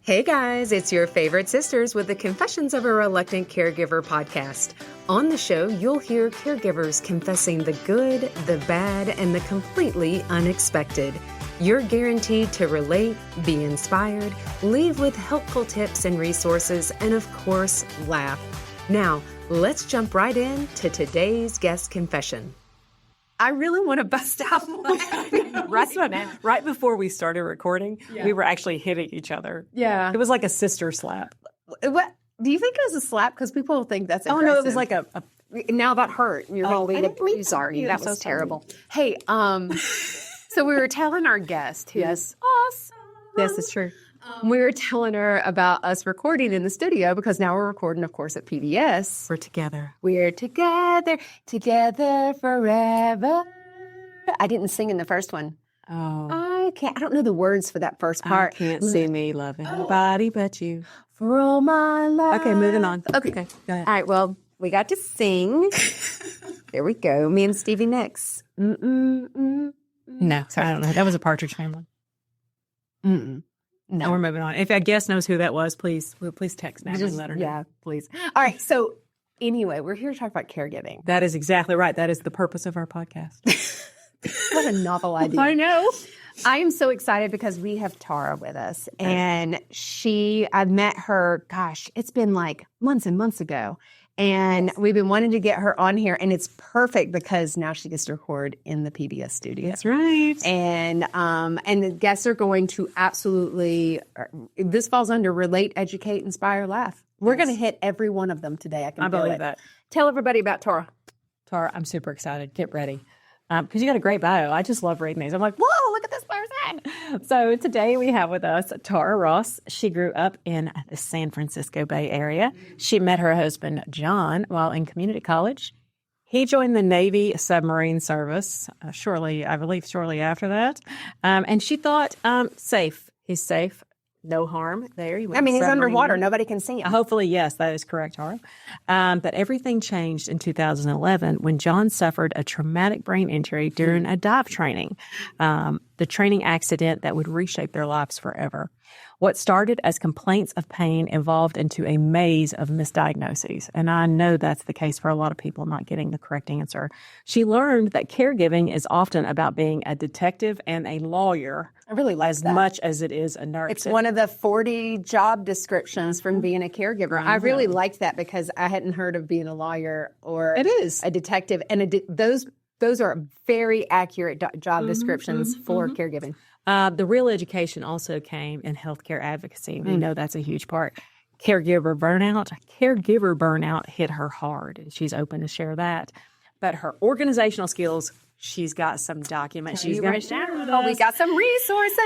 Hey guys, it's your favorite sisters with the Confessions of a Reluctant Caregiver podcast. On the show, you'll hear caregivers confessing the good, the bad, and the completely unexpected. You're guaranteed to relate, be inspired, leave with helpful tips and resources, and of course, laugh. Now, let's jump right in to today's guest confession. I really want to bust out Right before we started recording, we were actually hitting each other. Yeah. It was like a sister slap. What do you think it was a slap? Because people think that's Oh, aggressive. no, it was like a Now that hurt. You're sorry. That was terrible. Hey, so we were telling our guest, who's awesome. Yes, it's true. We were telling her about us recording in the studio because now we're recording, of course, at PBS. We're together. We're together forever. I didn't sing in the first one. Oh. I don't know the words for that first part. I can't see me loving nobody but you. For all my life. Okay, moving on. Okay, go ahead. All right, well, we got to sing. There we go. Me and Stevie Nicks. No, sorry. I don't know. That was a Partridge Family. No, we're moving on. If a guest knows who that was, please text Natalie and let her know. Yeah, please. All right, so anyway, we're here to talk about caregiving. That is exactly right. That is the purpose of our podcast. What a novel idea. I know. I am so excited because we have Tara with us. And I met her, it's been like months and months ago. And we've been wanting to get her on here. And it's perfect because now she gets to record in the PBS studio. That's right. And the guests are going to absolutely, this falls under relate, educate, inspire, laugh. We're going to hit every one of them today. I believe that. Tell everybody about Tara. Tara, I'm super excited. Get ready. Because you got a great bio. I just love reading these. I'm like, whoa, look at this person. So today we have with us Tara Ross. She grew up in the San Francisco Bay Area. She met her husband, John, while in community college. He joined the Navy submarine service shortly after that. And she thought, safe. He's safe. No harm there. He's underwater. Nobody can see him. Hopefully, yes, that is correct, Tara. But everything changed in 2011 when John suffered a traumatic brain injury during a dive training, the training accident that would reshape their lives forever. What started as complaints of pain evolved into a maze of misdiagnoses. And I know that's the case for a lot of people not getting the correct answer. She learned that caregiving is often about being a detective and a lawyer. I really like as that. much as it is a nurse. It's one of the 40 job descriptions from being a caregiver. I really liked that because I hadn't heard of being a lawyer or a detective. And those are very accurate job descriptions for caregiving. The real education also came in healthcare advocacy. We know that's a huge part. Caregiver burnout hit her hard, and she's open to share that. But her organizational skills, she's got some documents she's going to share with us. We got some resources.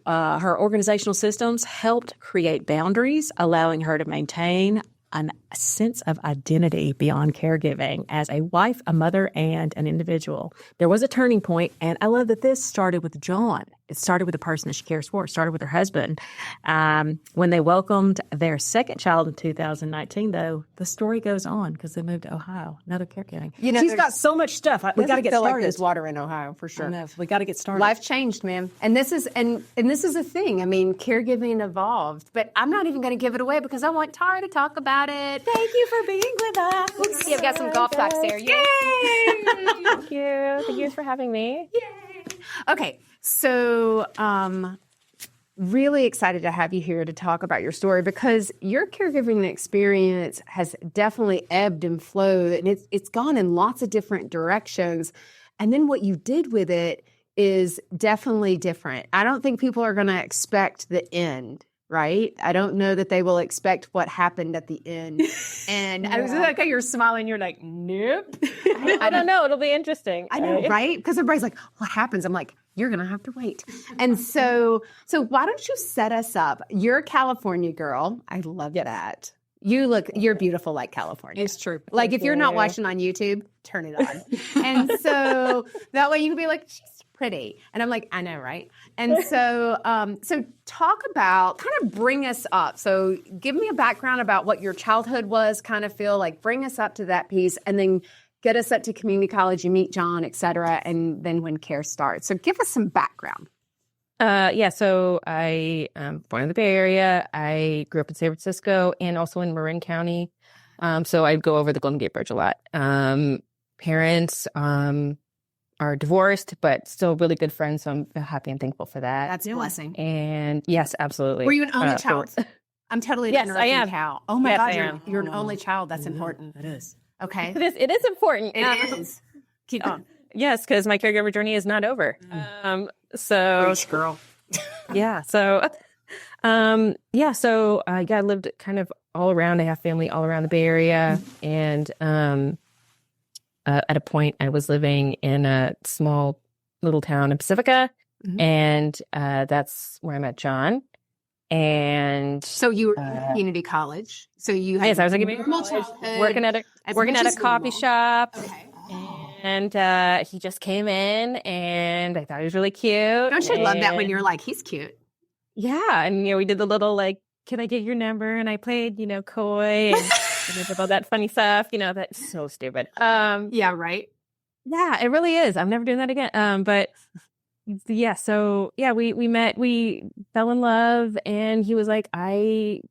Her organizational systems helped create boundaries, allowing her to maintain a sense of identity beyond caregiving as a wife, a mother, and an individual. There was a turning point, and I love that this started with John. It started with the person that she cares for. It started with her husband. When they welcomed their second child in 2019, though, the story goes on because they moved to Ohio. Another caregiving. She's got so much stuff. We got to get started. Like there's water in Ohio for sure. I know. We got to get started. Life changed, man. And this is a thing. I mean, caregiving evolved, but I'm not even going to give it away because I want Tara to talk about it. Thank you for being with us. Yeah, I've got some golf socks there. Yay! Thank you. Thank you for having me. Yay! Okay, so really excited to have you here to talk about your story because your caregiving experience has definitely ebbed and flowed, and it's gone in lots of different directions. And then what you did with it is definitely different. I don't think people are going to expect the end. Right? I don't know that they will expect what happened at the end. And I was like, you're smiling. You're like, nope. I don't know. It'll be interesting. I know, right? Because everybody's like, what happens? I'm like, you're going to have to wait. And so why don't you set us up? You're a California girl. I love that. You're beautiful like California. It's true. Like if you're not watching on YouTube, turn it on. And so that way you can be like, she's pretty. And I'm like, I know, right? And so talk about, kind of bring us up. So give me a background about what your childhood was, kind of feel like, bring us up to that piece, and then get us up to community college, you meet John, et cetera, and then when care starts. So give us some background. So I am born in the Bay Area. I grew up in San Francisco and also in Marin County. So I go over the Golden Gate Bridge a lot. Parents are divorced, but still really good friends. So I'm happy and thankful for that. That's a blessing. And yes, absolutely. Were you an only child? I'm totally Yes, interrupting I am. Cal. Oh my Yes, God, I am. you're an only child. That's important. It is. Okay. It is important. It is. Keep on. Yes, because my caregiver journey is not over. So Preach, girl. yeah, so I lived kind of all around. I have family all around the Bay Area, and at a point I was living in a small little town in Pacifica, and that's where I met John. And So you were in community college. So you had yes, I was like working at a coffee shop. Okay. And he just came in, and I thought he was really cute. Don't you love that when you're like, he's cute? Yeah, and we did the little like, can I get your number? And I played, coy, and we did all that funny stuff. That's so stupid. Yeah, right. Yeah, it really is. I'm never doing that again. But yeah, so yeah, we met, we fell in love, and he was like, this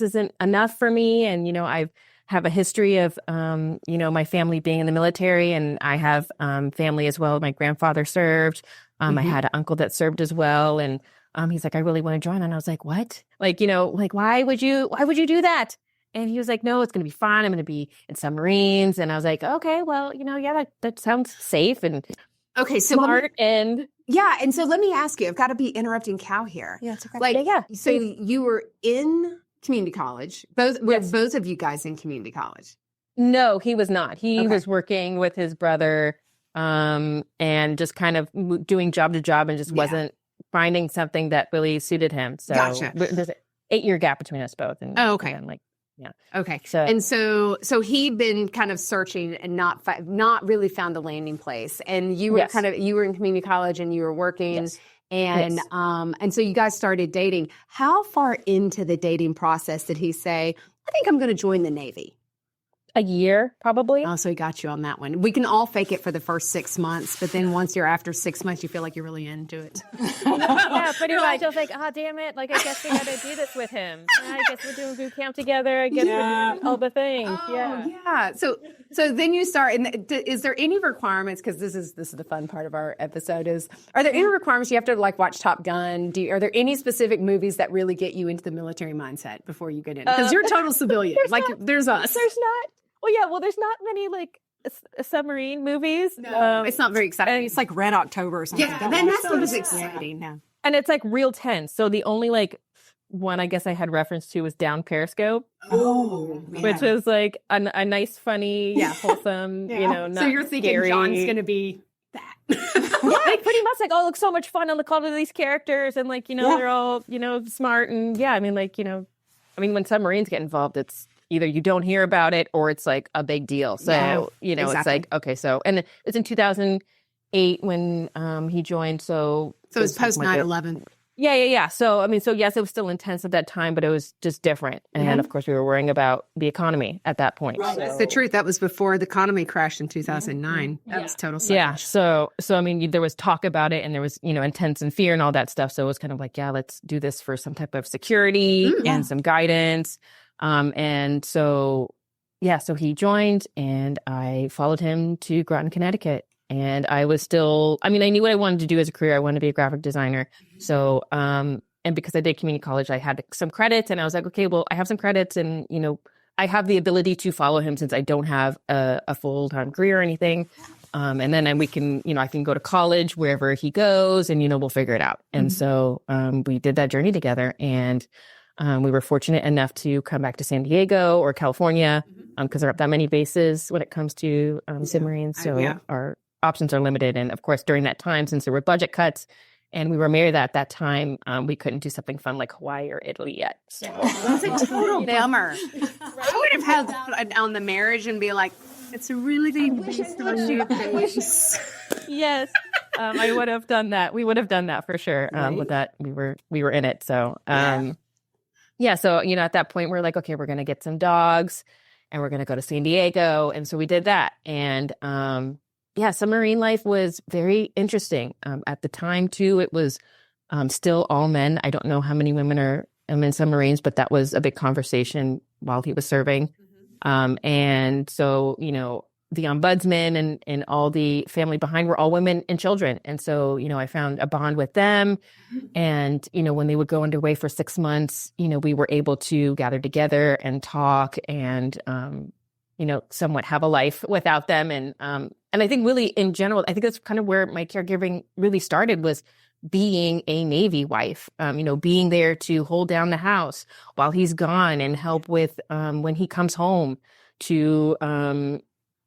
isn't enough for me, and I have a history of, my family being in the military, and I have family as well. My grandfather served. I had an uncle that served as well, and he's like, I really want to join. And I was like, what? Why would you do that? And he was like, no, it's going to be fun. I'm going to be in submarines. And I was like, okay, well, yeah, that sounds safe and okay, so smart. And so let me ask you, I've got to be interrupting Cal here. Yeah, it's okay. So you were in community college. Both of you guys in community college? No, he was not. He was working with his brother and just kind of doing job to job, and just wasn't finding something that really suited him. So Gotcha. There's an 8-year gap between us both. And okay. And yeah. Okay. So he'd been kind of searching and not really found a landing place. And you were you were in community college and you were working. Yes. And so you guys started dating. How far into the dating process did he say, I think I'm going to join the Navy? a year, probably. Oh, so he got you on that one. We can all fake it for the first 6 months, but then once you're after 6 months, you feel like you're really into it. Yeah, pretty much. I was like, oh, damn it. Like, I guess we got to do this with him. I guess we're doing boot camp together. I guess we're doing all the things. Oh, yeah. So then you start, and is there any requirements, because this is the fun part of our episode is, are there any requirements you have to like watch Top Gun? Are there any specific movies that really get you into the military mindset before you get in? Because you're a total civilian. There's us. There's not. Well, there's not many like submarine movies. No, it's not very exciting. It's like Red October or something. Yeah, then that's what was exciting. Yeah. And it's like real tense. So the only like one I guess I had reference to was Down Periscope. Oh, which was like a nice, funny, wholesome, not so you're thinking scary. John's going to be that. Like pretty much like, oh, it looks so much fun on the call to these characters. And like, they're all, smart. And when submarines get involved, it's either you don't hear about it or it's like a big deal. So, exactly. It's like, okay, so, and it's in 2008 when he joined. So it's post 9/11. Yeah. So, yes, it was still intense at that time, but it was just different. And of course we were worrying about the economy at that point. Right. So. That's the truth. That was before the economy crashed in 2009. That was total success. Yeah. So, there was talk about it and there was, intense and fear and all that stuff. So it was kind of like, yeah, let's do this for some type of security and some guidance. So he joined and I followed him to Groton, Connecticut. And I was still, I knew what I wanted to do as a career. I wanted to be a graphic designer. So, and because I did community college, I had some credits and I was like, okay, well, I have some credits and, I have the ability to follow him since I don't have a full-time career or anything. And then we can, I can go to college wherever he goes and, we'll figure it out. And so, we did that journey together and, we were fortunate enough to come back to San Diego or California because there aren't that many bases when it comes to submarines. So our options are limited. And of course, during that time, since there were budget cuts and we were married at that time, we couldn't do something fun like Hawaii or Italy yet. So that's a total bummer. I would have had that on the marriage and be like, it's a really big based on your face. Yes. I would have done that. We would have done that for sure. With that, we were in it. So, so, at that point we're like, okay, we're going to get some dogs and we're going to go to San Diego. And so we did that. And, submarine life was very interesting. At the time, too, it was still all men. I don't know how many women are in submarines, but that was a big conversation while he was serving. And so, the ombudsman and all the family behind were all women and children. And so, I found a bond with them. And, when they would go underway for 6 months, we were able to gather together and talk and, somewhat have a life without them. And I think really in general, I think that's kind of where my caregiving really started, was being a Navy wife, being there to hold down the house while he's gone and help with when he comes home, to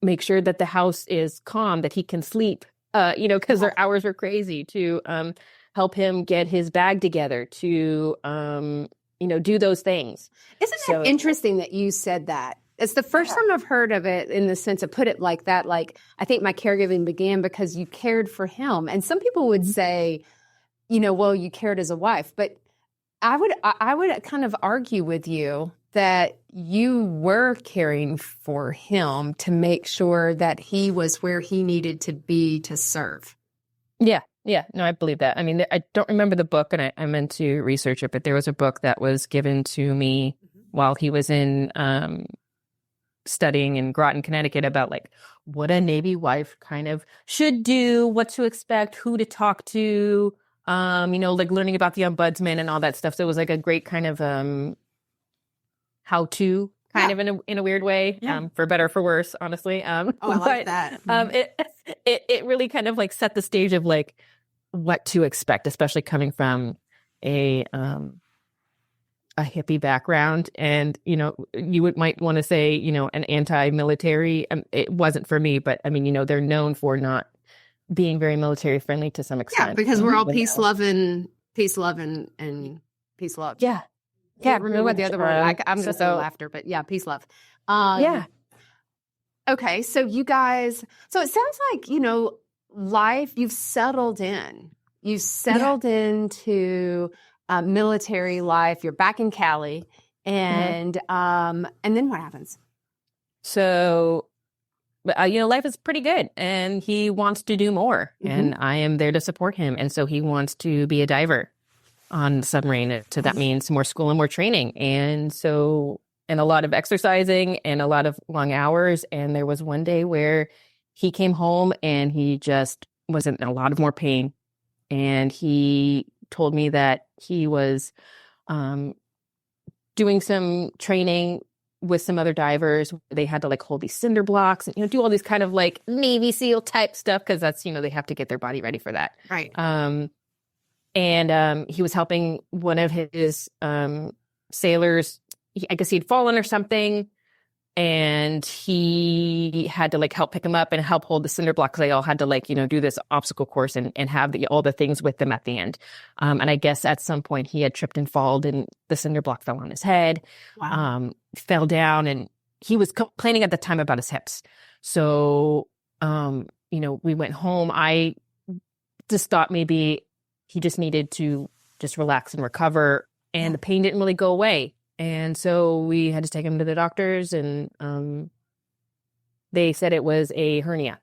make sure that the house is calm, that he can sleep, because their hours were crazy, to help him get his bag together, to, do those things. Isn't it interesting that you said that? It's the first time I've heard of it in the sense of put it like that. Like, I think my caregiving began because you cared for him. And some people would say, well, you cared as a wife. But I would kind of argue with you that you were caring for him to make sure that he was where he needed to be to serve. Yeah. Yeah. No, I believe that. I mean, I don't remember the book, and I meant to research it, but there was a book that was given to me while he was in studying in Groton, Connecticut, about like what a Navy wife kind of should do, what to expect, who to talk to, like learning about the ombudsman and all that stuff. So it was like a great kind of how-to kind of in a weird way, for better or for worse, honestly. I like that. It really kind of like set the stage of like what to expect, especially coming from a hippie background. And, you might want to say, an anti-military. It wasn't for me, but I mean, they're known for not being very military friendly to some extent. Yeah, because we're all peace loving, and peace love. Yeah. Can't remember what the other word. I'm going to say laughter, but yeah, peace love. Okay, so you guys. So it sounds like life. You've settled in. You settled into military life. You're back in Cali, and then what happens? So, life is pretty good, and he wants to do more, and I am there to support him. And so he wants to be a diver on the submarine. So that means more school and more training. And so, and a lot of exercising and a lot of long hours. And there was one day where he came home and he just was in a lot of more pain. And he told me that he was doing some training with some other divers. They had to like hold these cinder blocks and, do all these kind of like Navy SEAL type stuff. Cause that's, they have to get their body ready for that. Right. And he was helping one of his sailors. I guess he'd fallen or something. And he had to like help pick him up and help hold the cinder block, because they all had to like, do this obstacle course and have all the things with them at the end. And I guess at some point he had tripped and fallen, and the cinder block fell on his head. Wow. Fell down, and he was complaining at the time about his hips. So, we went home. I just thought maybe he just needed to just relax and recover, and the pain didn't really go away. And so we had to take him to the doctors, and they said it was a hernia.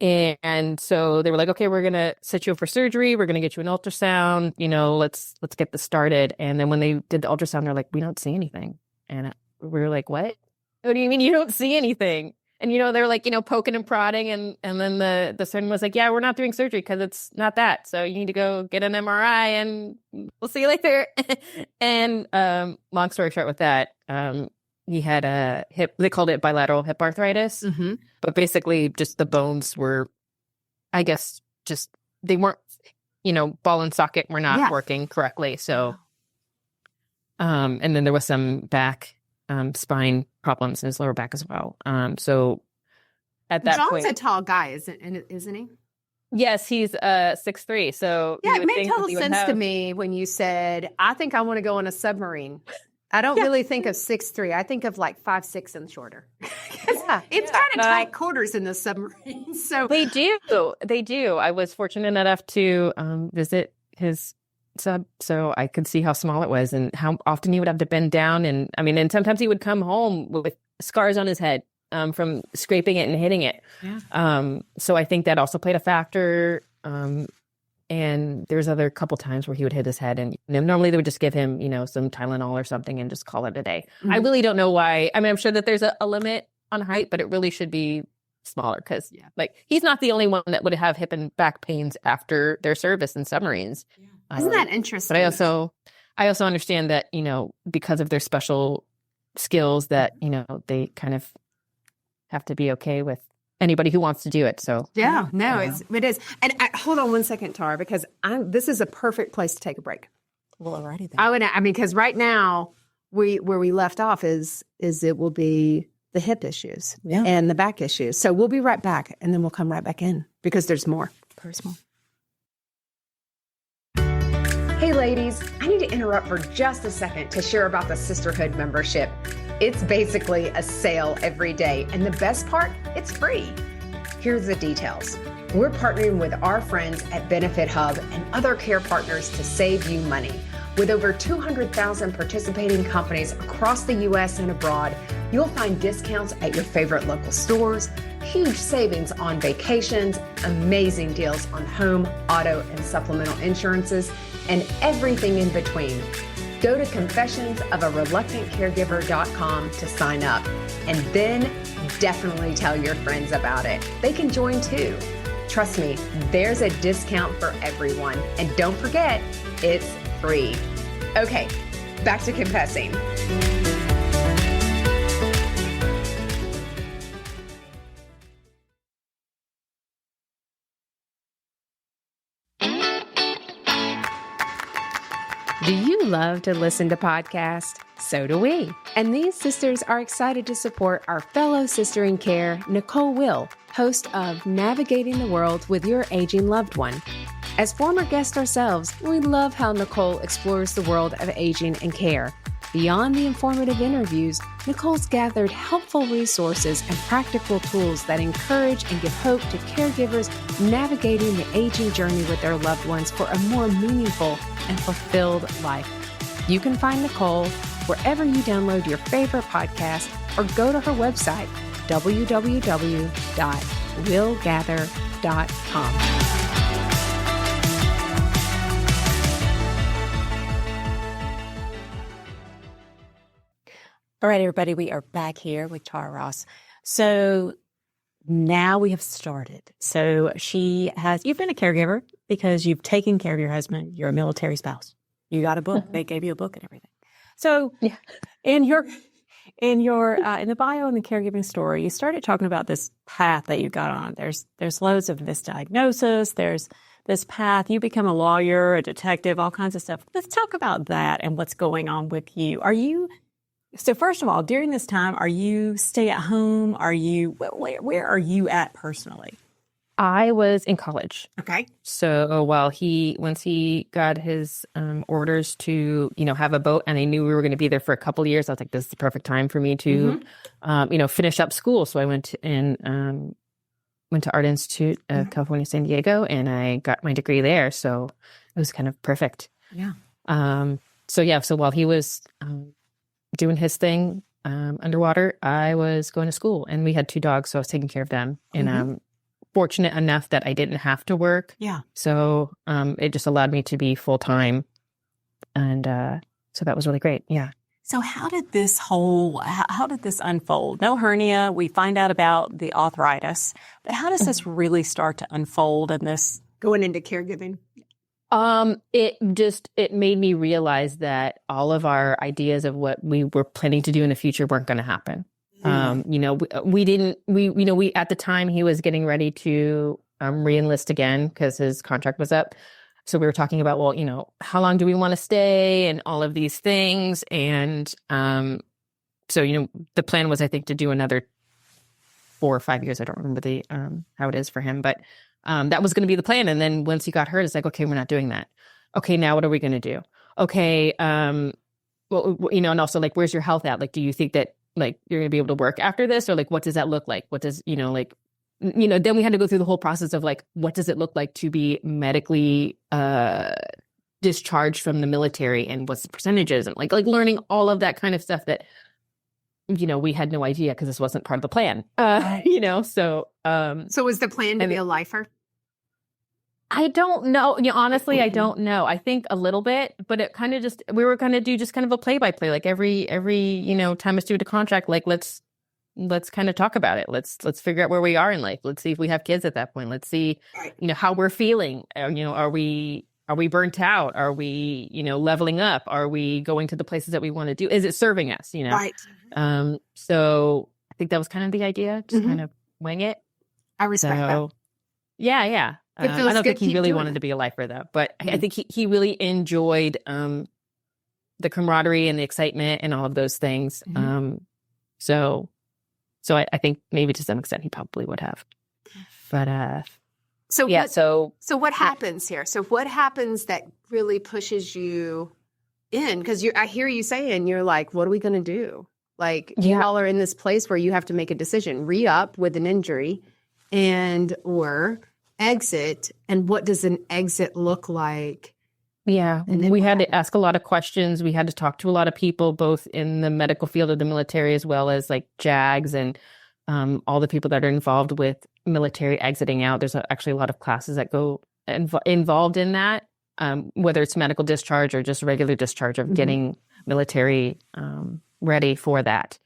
And so they were like, okay, we're going to set you up for surgery. We're going to get you an ultrasound. Let's get this started. And then when they did the ultrasound, they're like, we don't see anything. And we were like, what? What do you mean you don't see anything? And, they're like, poking and prodding. And then the surgeon was like, yeah, we're not doing surgery because it's not that. So you need to go get an MRI and we'll see you later. And long story short with that, he had a hip, they called it bilateral hip arthritis. But basically just the bones were, I guess, just, they weren't, ball and socket were not working correctly. So, and then there was some back spine problems in his lower back as well. So at that point, John's a tall guy, isn't he? Yes, he's 6'3". So yeah, it made total sense to me when you said, "I think I want to go on a submarine." I don't really think of 6'3". I think of like 5'6" and shorter. It's kind of tight quarters in the submarine. So they do. I was fortunate enough to visit his sub, so I could see how small it was and how often he would have to bend down. And I mean, and sometimes he would come home with scars on his head from scraping it and hitting it. Yeah. So I think that also played a factor. And there's other couple times where he would hit his head, and normally they would just give him, some Tylenol or something and just call it a day. I really don't know why. I mean, I'm sure that there's a limit on height, but it really should be smaller because he's not the only one that would have hip and back pains after their service in submarines. Yeah. Isn't that interesting? But I also understand that, because of their special skills that, they kind of have to be okay with anybody who wants to do it. So it is. And hold on one second, Tara, because this is a perfect place to take a break. Well, alrighty then. Because right now where we left off is it will be the hip issues and the back issues. So we'll be right back, and then we'll come right back in because there's more. Personal. Hey ladies, I need to interrupt for just a second to share about the Sisterhood membership. It's basically a sale every day, and the best part, it's free. Here's the details. We're partnering with our friends at Benefit Hub and other care partners to save you money. With over 200,000 participating companies across the U.S. and abroad, you'll find discounts at your favorite local stores, huge savings on vacations, amazing deals on home, auto, and supplemental insurances, and everything in between. Go to confessionsofareluctantcaregiver.com to sign up, and then definitely tell your friends about it. They can join too. Trust me, there's a discount for everyone. And don't forget, it's free. Okay, back to confessing. Do you love to listen to podcasts? So do we. And these sisters are excited to support our fellow sister in care, Nicole Will, host of Navigating the World with Your Aging Loved One. As former guests ourselves, we love how Nicole explores the world of aging and care. Beyond the informative interviews, Nicole's gathered helpful resources and practical tools that encourage and give hope to caregivers navigating the aging journey with their loved ones for a more meaningful and fulfilled life. You can find Nicole wherever you download your favorite podcast or go to her website, www.willgather.com. All right, everybody, we are back here with Tara Ross. So now we have started. So you've been a caregiver because you've taken care of your husband. You're a military spouse. You got a book. They gave you a book and everything. So in the bio in the caregiving story, you started talking about this path that you got on. There's loads of misdiagnosis. There's this path. You become a lawyer, a detective, all kinds of stuff. Let's talk about that and what's going on with you. So first of all, during this time, are you stay at home? Where are you at personally? I was in college. Okay. So once he got his orders to, have a boat, and I knew we were going to be there for a couple of years, I was like, this is the perfect time for me to, finish up school. So I went to Art Institute of California, San Diego, and I got my degree there. So it was kind of perfect. Yeah. So while he was doing his thing underwater, I was going to school, and we had 2 dogs, so I was taking care of them. And I'm fortunate enough that I didn't have to work. Yeah. So it just allowed me to be full time, and so that was really great. Yeah. So how did this unfold? No hernia. We find out about the arthritis, but how does this really start to unfold in this Going into caregiving? It made me realize that all of our ideas of what we were planning to do in the future weren't going to happen. We at the time he was getting ready to re-enlist again because his contract was up. So we were talking about, how long do we want to stay and all of these things. And, the plan was, I think, to do another 4 or 5 years. I don't remember how it is for him, but that was going to be the plan. And then once he got hurt, it's like, okay, we're not doing that. Okay, now what are we going to do? Okay. And also where's your health at? Do you think that you're going to be able to work after this? Or what does that look like? What does, then we had to go through the whole process of what does it look like to be medically discharged from the military, and what's the percentages, and learning all of that kind of stuff that we had no idea because this wasn't part of the plan. So was the plan to be a lifer? I don't know. Honestly, I don't know. I think a little bit, but it kind of we were going to do just kind of a play-by-play, like every time it's due to contract, like let's kind of talk about it. Let's figure out where we are in life. Let's see if we have kids at that point. Let's see, how we're feeling. Are we burnt out? Are we, leveling up? Are we going to the places that we want to do? Is it serving us? Right. So I think that was kind of the idea, just kind of wing it. I respect that. Yeah. I don't think he really wanted to be a lifer though, but I think he really enjoyed the camaraderie and the excitement and all of those things. So I think maybe to some extent he probably would have. But So what happens here? So what happens that really pushes you in? Because I hear you saying, you're like, what are we going to do? Like, you all are in this place where you have to make a decision, re-up with an injury or exit. And what does an exit look like? Yeah, we had to ask a lot of questions. We had to talk to a lot of people, both in the medical field of the military, as well as like JAGs and all the people that are involved with military exiting out. There's actually a lot of classes that go involved in that, whether it's medical discharge or just regular discharge of getting military ready for that.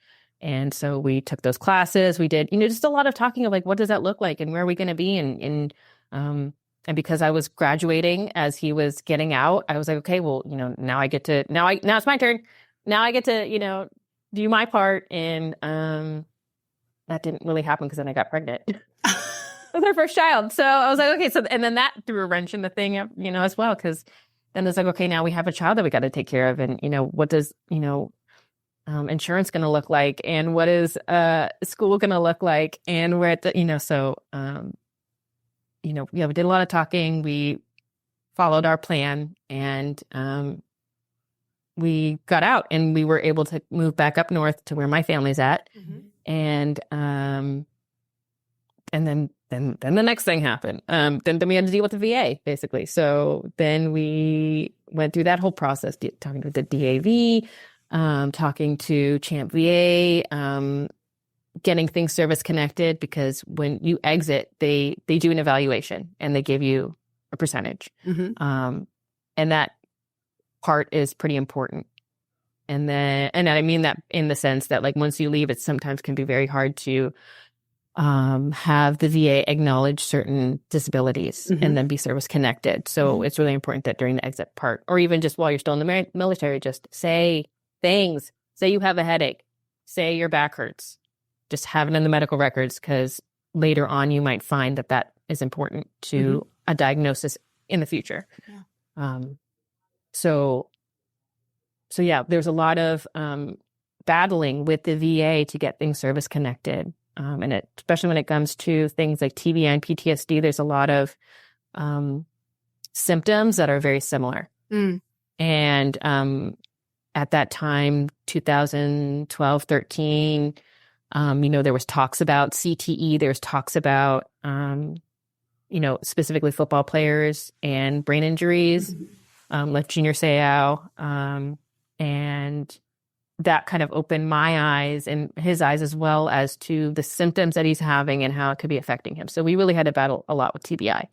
And so we took those classes. We did, just a lot of talking of like, what does that look like and where are we going to be? And because I was graduating as he was getting out, I was like, okay, well, now it's my turn. Now I get to, do my part. And that didn't really happen because then I got pregnant with our first child. So I was like, okay, and then that threw a wrench in the thing, as well. Because then it's like, okay, now we have a child that we got to take care of. And, what does, insurance going to look like? And what is school going to look like? And we're at the, we did a lot of talking. We followed our plan and we got out and we were able to move back up north to where my family's at. And then the next thing happened. Then we had to deal with the VA, basically. So then we went through that whole process, talking to the DAV, talking to Champ VA, getting things service connected, because when you exit, they do an evaluation and they give you a percentage. And that part is pretty important. And I mean that in the sense that, like, once you leave, it sometimes can be very hard to have the VA acknowledge certain disabilities and then be service connected. So it's really important that during the exit part, or even just while you're still in the military, just say things. Say you have a headache. Say your back hurts. Just have it in the medical records, because later on you might find that is important to a diagnosis in the future. So yeah, there's a lot of battling with the VA to get things service connected. And especially when it comes to things like TBI and PTSD, there's a lot of symptoms that are very similar. And at that time, 2012, 13, there was talks about CTE. There's talks about, specifically football players and brain injuries, like Junior Seau. And that kind of opened my eyes and his eyes as well as to the symptoms that he's having and how it could be affecting him. So we really had to battle a lot with TBI.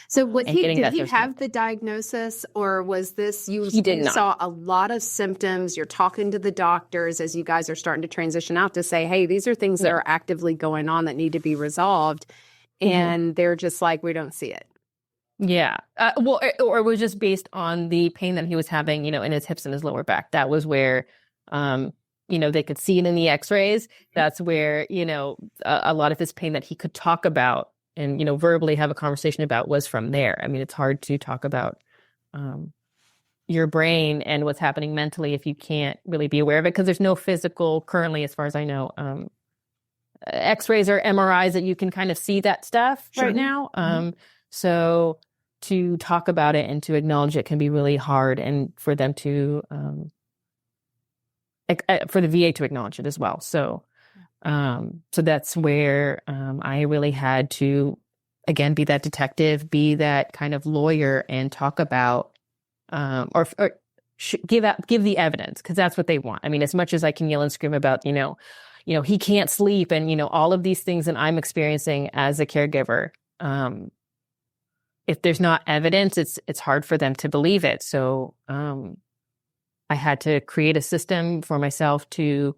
So did he have the diagnosis, or was this, you saw a lot of symptoms, you're talking to the doctors as you guys are starting to transition out to say, hey, these are things that are actively going on that need to be resolved. And they're just like, we don't see it. Yeah. Or it was just based on the pain that he was having, in his hips and his lower back. That was where, they could see it in the x-rays. That's where, a lot of his pain that he could talk about and, verbally have a conversation about was from there. I mean, it's hard to talk about your brain and what's happening mentally if you can't really be aware of it, because there's no physical, currently, as far as I know, x-rays or MRIs that you can kind of see that stuff right now. So to talk about it and to acknowledge it can be really hard, and for them to, for the VA to acknowledge it as well. So that's where I really had to, again, be that detective, be that kind of lawyer, and talk about, or give the evidence, because that's what they want. I mean, as much as I can yell and scream about, he can't sleep and, all of these things that I'm experiencing as a caregiver, if there's not evidence, it's hard for them to believe it. So I had to create a system for myself to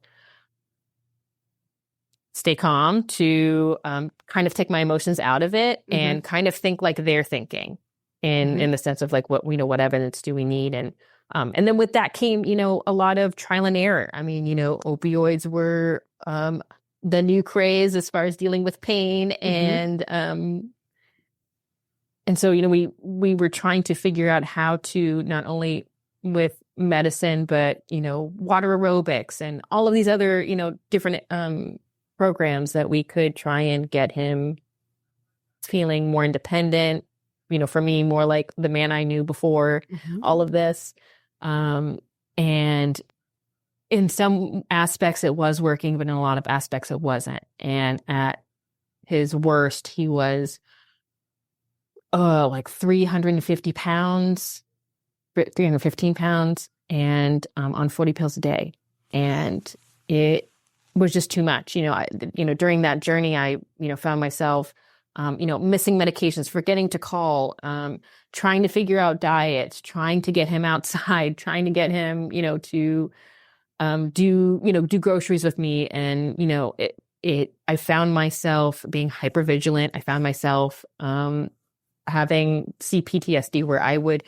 stay calm, to kind of take my emotions out of it and kind of think like they're thinking in the sense of like, what evidence do we need? And then with that came, a lot of trial and error. I mean, opioids were the new craze as far as dealing with pain. And so, we were trying to figure out how to not only with medicine, but, water aerobics and all of these other, different programs that we could try and get him feeling more independent. For me, more like the man I knew before all of this. And in some aspects it was working, but in a lot of aspects it wasn't. And at his worst, he was like 350 pounds, 315 pounds, and on 40 pills a day. And it was just too much. During that journey, I, found myself, missing medications, forgetting to call, trying to figure out diets, trying to get him outside, trying to get him, to do groceries with me. And, I found myself being hypervigilant. I found myself having CPTSD, where I would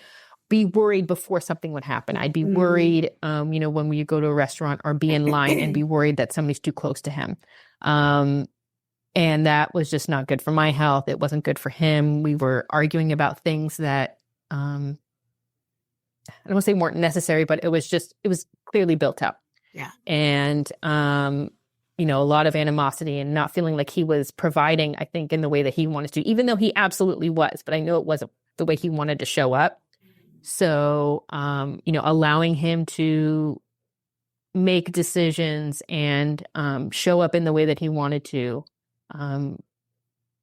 be worried before something would happen. I'd be worried, when we go to a restaurant or be in line and be worried that somebody's too close to him. And that was just not good for my health. It wasn't good for him. We were arguing about things that, I don't want to say weren't necessary, but it was clearly built up. Yeah. And, a lot of animosity and not feeling like he was providing, I think, in the way that he wanted to, even though he absolutely was, but I know it wasn't the way he wanted to show up. So, allowing him to make decisions and show up in the way that he wanted to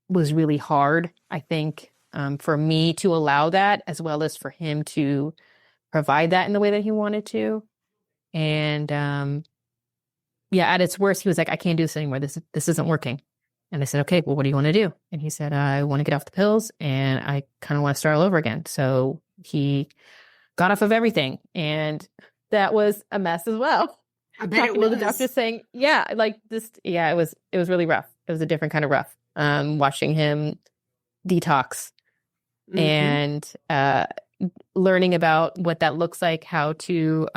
was really hard, I think, for me to allow that, as well as for him to provide that in the way that he wanted to. And at its worst, he was like, I can't do this anymore. This isn't working. And I said, okay, well, what do you want to do? And he said, I want to get off the pills and I kind of want to start all over again. So he got off of everything. And that was a mess as well. I bet it was. The doctor saying, it was really rough. It was a different kind of rough. Watching him detox and learning about what that looks like, how to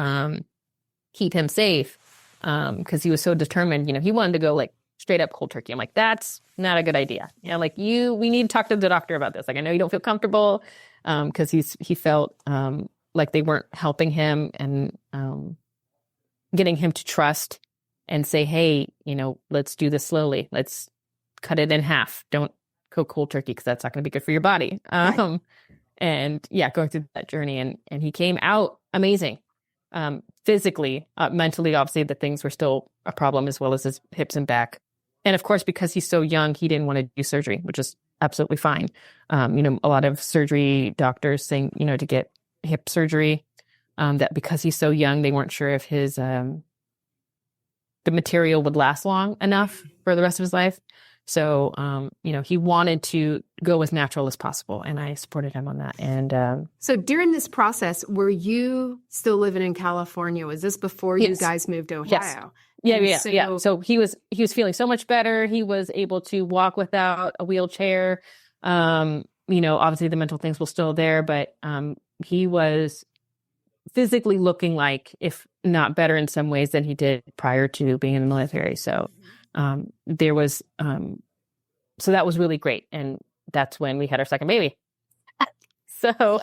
keep him safe. Because he was so determined, he wanted to go like straight up cold turkey. I'm like, that's not a good idea. We need to talk to the doctor about this. Like, I know you don't feel comfortable, because he felt like they weren't helping him and getting him to trust and say, hey, let's do this slowly. Let's cut it in half. Don't go cold turkey, because that's not going to be good for your body. Right. And going through that journey, and he came out amazing. Physically, mentally, obviously the things were still a problem, as well as his hips and back. And of course, because he's so young, he didn't want to do surgery, which is absolutely fine. A lot of surgery doctors saying, to get hip surgery, that because he's so young, they weren't sure if his, the material would last long enough for the rest of his life. So, he wanted to go as natural as possible, and I supported him on that. And so during this process, were you still living in California? Was this before you guys moved to Ohio? Yes. Yeah. So he was feeling so much better. He was able to walk without a wheelchair. Obviously the mental things were still there, but he was physically looking like, if not better in some ways than he did prior to being in the military. So there was, so that was really great. And that's when we had our second baby. So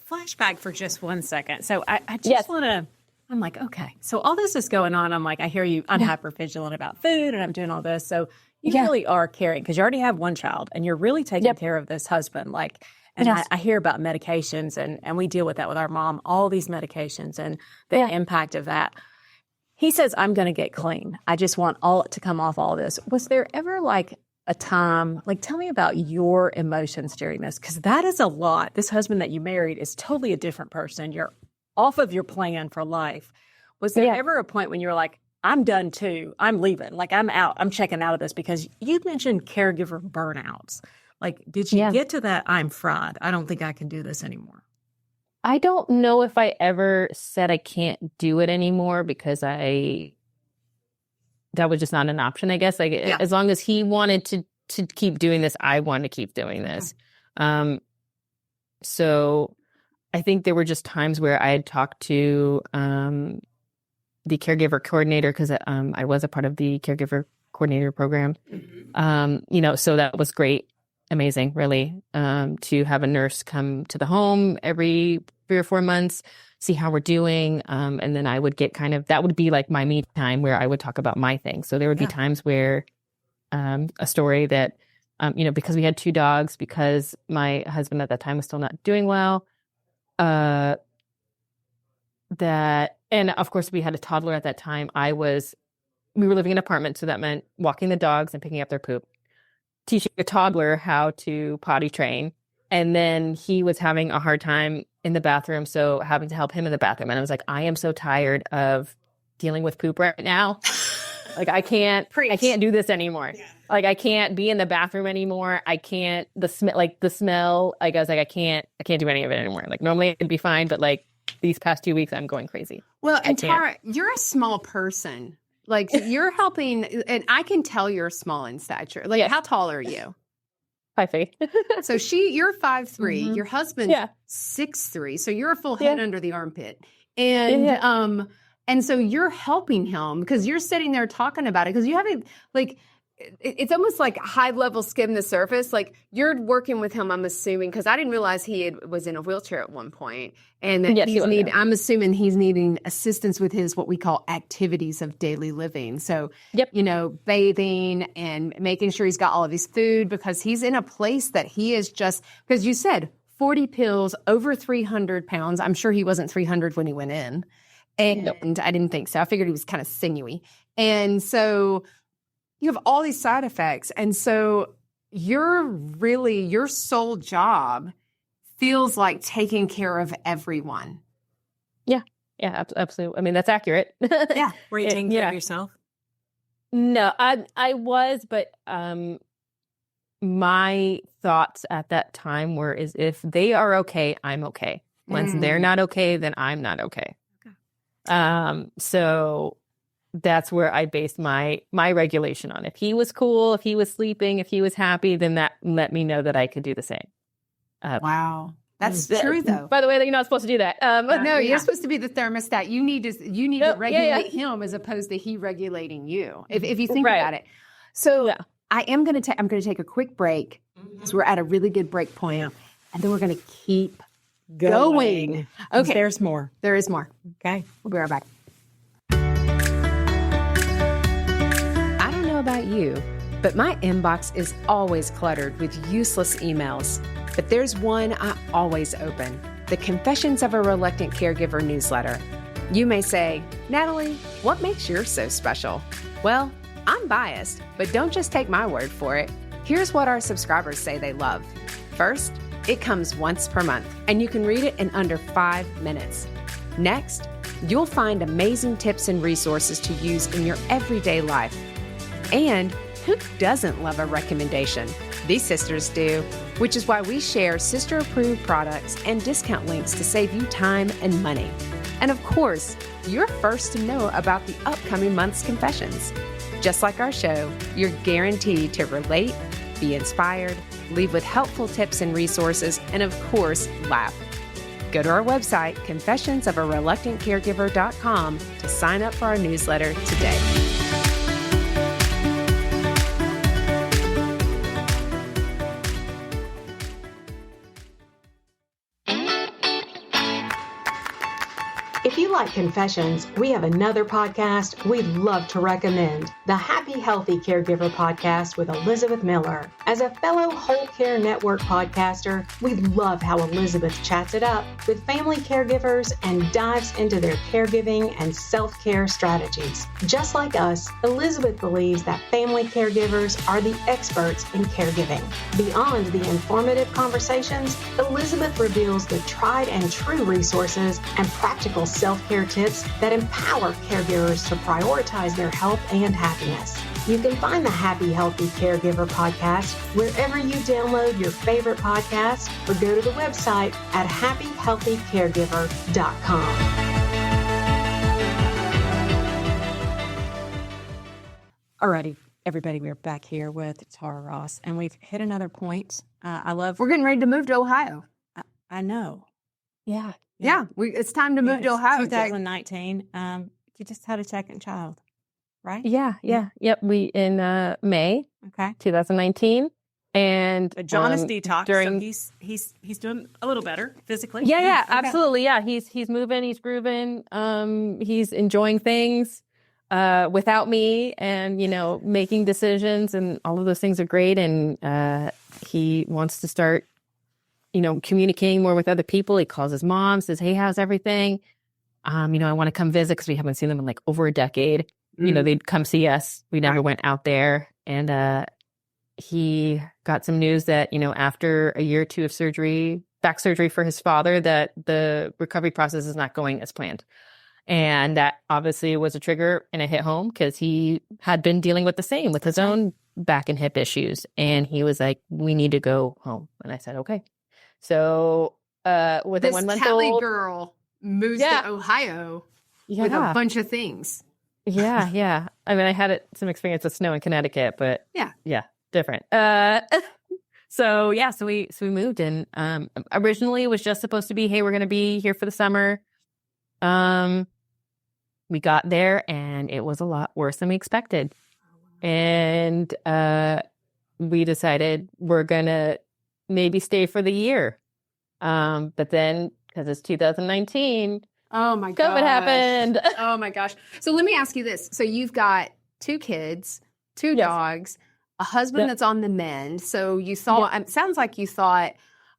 flashback for just 1 second. So I just want to, I'm like, okay, so all this is going on. I'm like, I hear you, I'm hypervigilant about food and I'm doing all this. So you really are caring, because you already have one child and you're really taking care of this husband. Like, and I hear about medications and we deal with that with our mom, all these medications and the impact of that. He says, I'm going to get clean. I just want all to come off all this. Was there ever like a time, like tell me about your emotions during this? Because that is a lot. This husband that you married is totally a different person. You're off of your plan for life. Was there ever a point when you were like, I'm done too. I'm leaving. Like, I'm out. I'm checking out of this, because you mentioned caregiver burnouts. Like, did you get to that? I'm fried. I don't think I can do this anymore. I don't know if I ever said I can't do it anymore, because that was just not an option, I guess. Like, as long as he wanted to keep doing this, I wanted to keep doing this. So I think there were just times where I had talked to the caregiver coordinator, because I was a part of the caregiver coordinator program. So that was great. Amazing, really, to have a nurse come to the home every 3 or 4 months, see how we're doing. And then I would get that would be like my me time, where I would talk about my thing. So there would be times where a story that, because we had 2 dogs, because my husband at that time was still not doing well, and of course we had a toddler at that time. We were living in an apartment, so that meant walking the dogs and picking up their poop, teaching a toddler how to potty train. And then he was having a hard time in the bathroom, so having to help him in the bathroom. And I was like, I am so tired of dealing with poop right now. Like, I can't do this anymore. Yeah. Like, I can't be in the bathroom anymore. I can't, the smell, like I was like, I can't do any of it anymore. Like, normally it'd be fine, but like these past 2 weeks, I'm going crazy. Well, and Tara, you're a small person. Like, you're helping, and I can tell you're small in stature. Like, how tall are you? 5 feet. So you're 5'3". Your husband's 6'3". So you're a full head under the armpit. And and so you're helping him, because you're sitting there talking about it, because you haven't, like, it's almost like high level skim the surface. Like, you're working with him, I'm assuming, because I didn't realize he was in a wheelchair at one point. And that I'm assuming he's needing assistance with his, what we call activities of daily living. So, bathing and making sure he's got all of his food, because he's in a place that he is just, because you said 40 pills, over 300 pounds. I'm sure he wasn't 300 when he went in. And I didn't think so. I figured he was kind of sinewy. And so you have all these side effects. And so your sole job feels like taking care of everyone. Yeah, absolutely. I mean, that's accurate. Yeah. Were you taking care of yourself? No, I was, but my thoughts at that time were, is if they are okay, I'm okay. Once they're not okay, then I'm not okay. So that's where I based my regulation on. If he was cool, if he was sleeping, if he was happy, then that let me know that I could do the same. Wow. That's true, though. By the way, you're not supposed to do that. No, you're supposed to be the thermostat. You need to regulate him, as opposed to he regulating you, if you think about it. So I'm going to take a quick break, because we're at a really good break point, and then we're going to keep going. Okay. There's more. There is more. Okay. We'll be right back. I don't know about you, but my inbox is always cluttered with useless emails. But there's one I always open, the Confessions of a Reluctant Caregiver newsletter. You may say, Natalie, what makes yours so special? Well, I'm biased, but don't just take my word for it. Here's what our subscribers say they love. First, it comes once per month, and you can read it in under 5 minutes. Next, you'll find amazing tips and resources to use in your everyday life. And who doesn't love a recommendation? These sisters do, which is why we share sister-approved products and discount links to save you time and money. And of course, you're first to know about the upcoming month's confessions. Just like our show, you're guaranteed to relate, be inspired, leave with helpful tips and resources, and of course, laugh. Go to our website, confessionsofareluctantcaregiver.com, to sign up for our newsletter today. If you like confessions, we have another podcast we'd love to recommend, the Happy Healthy Caregiver podcast with Elizabeth Miller. As a fellow Whole Care Network podcaster, we love how Elizabeth chats it up with family caregivers and dives into their caregiving and self-care strategies. Just like us, Elizabeth believes that family caregivers are the experts in caregiving. Beyond the informative conversations, Elizabeth reveals the tried and true resources and practical self-care tips that empower caregivers to prioritize their health and happiness. You can find the Happy Healthy Caregiver podcast wherever you download your favorite podcast or go to the website at happyhealthycaregiver.com. Alrighty, everybody, we're back here with Tara Ross, and we've hit another point. We're getting ready to move to Ohio. I know. Yeah. Yeah, it's time to move to Ohio. 2019. You just had a second child, right? Yep. We in May, Okay. 2019, and But John is detoxed, during. so he's doing a little better physically. Yeah, Okay. absolutely. Yeah, he's moving, he's grooving, he's enjoying things without me, and making decisions, and all of those things are great. And he wants to start, communicating more with other people. He calls his mom, says, "Hey, how's everything? I want to come visit," because we haven't seen them in like over a decade. They'd come see us. We never went out there, and he got some news that after a year or two of back surgery for his father, that the recovery process is not going as planned. And that obviously was a trigger, and it hit home because he had been dealing with the same, with his own back and hip issues. And he was like, "We need to go home." And I said, "Okay." So with a This 1 month Cali old girl moves to Ohio with a bunch of things. Yeah. I mean, I had some experience with snow in Connecticut, but yeah, different. So we moved, and originally it was just supposed to be, "Hey, we're going to be here for the summer." We got there, and it was a lot worse than we expected. And we decided we're going to maybe stay for the year. But then, because it's 2019, Oh my gosh. COVID happened. Oh my gosh. So let me ask you this. So you've got 2 kids, 2 dogs, a husband that's on the mend. So you thought, it sounds like you thought,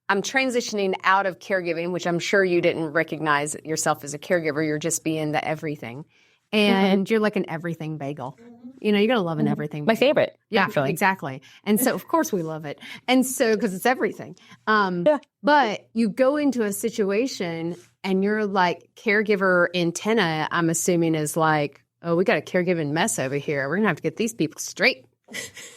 I'm transitioning out of caregiving, which I'm sure you didn't recognize yourself as a caregiver. You're just being the everything. And you're like an everything bagel. You got to love an everything bagel. My favorite. Yeah, actually. exactly. And so, of course, we love it. And so, because it's everything. But you go into a situation and you're like, caregiver antenna, I'm assuming, is like, "Oh, we got a caregiving mess over here. We're going to have to get these people straight."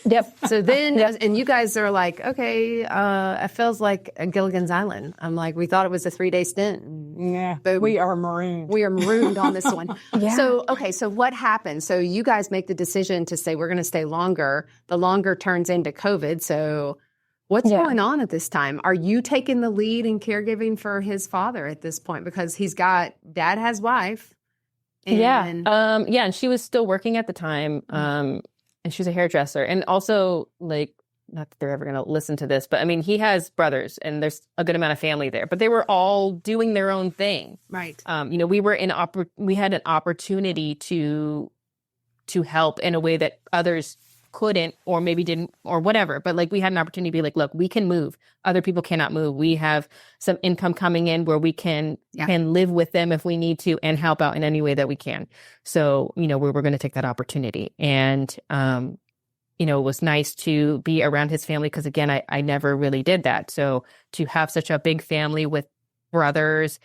Yep. So then, and you guys are like, "Okay, it feels like a Gilligan's Island." I'm like, "We thought it was a 3-day stint." Yeah. Boom. We are marooned. We are marooned on this one. So, so what happened? So you guys make the decision to say, "We're going to stay longer." The longer turns into COVID. So what's going on at this time? Are you taking the lead in caregiving for his father at this point? Because dad has wife. And and she was still working at the time. And she was a hairdresser. And also, like, not that they're ever going to listen to this, but I mean, he has brothers, and there's a good amount of family there, but they were all doing their own thing. Right. We had an opportunity to help in a way that others couldn't, or maybe didn't, or whatever. But like, we had an opportunity to be like, "Look, we can move. Other people cannot move. We have some income coming in where we can live with them if we need to, and help out in any way that we can." So, we were going to take that opportunity. And, it was nice to be around his family, because again, I never really did that. So to have such a big family with brothers,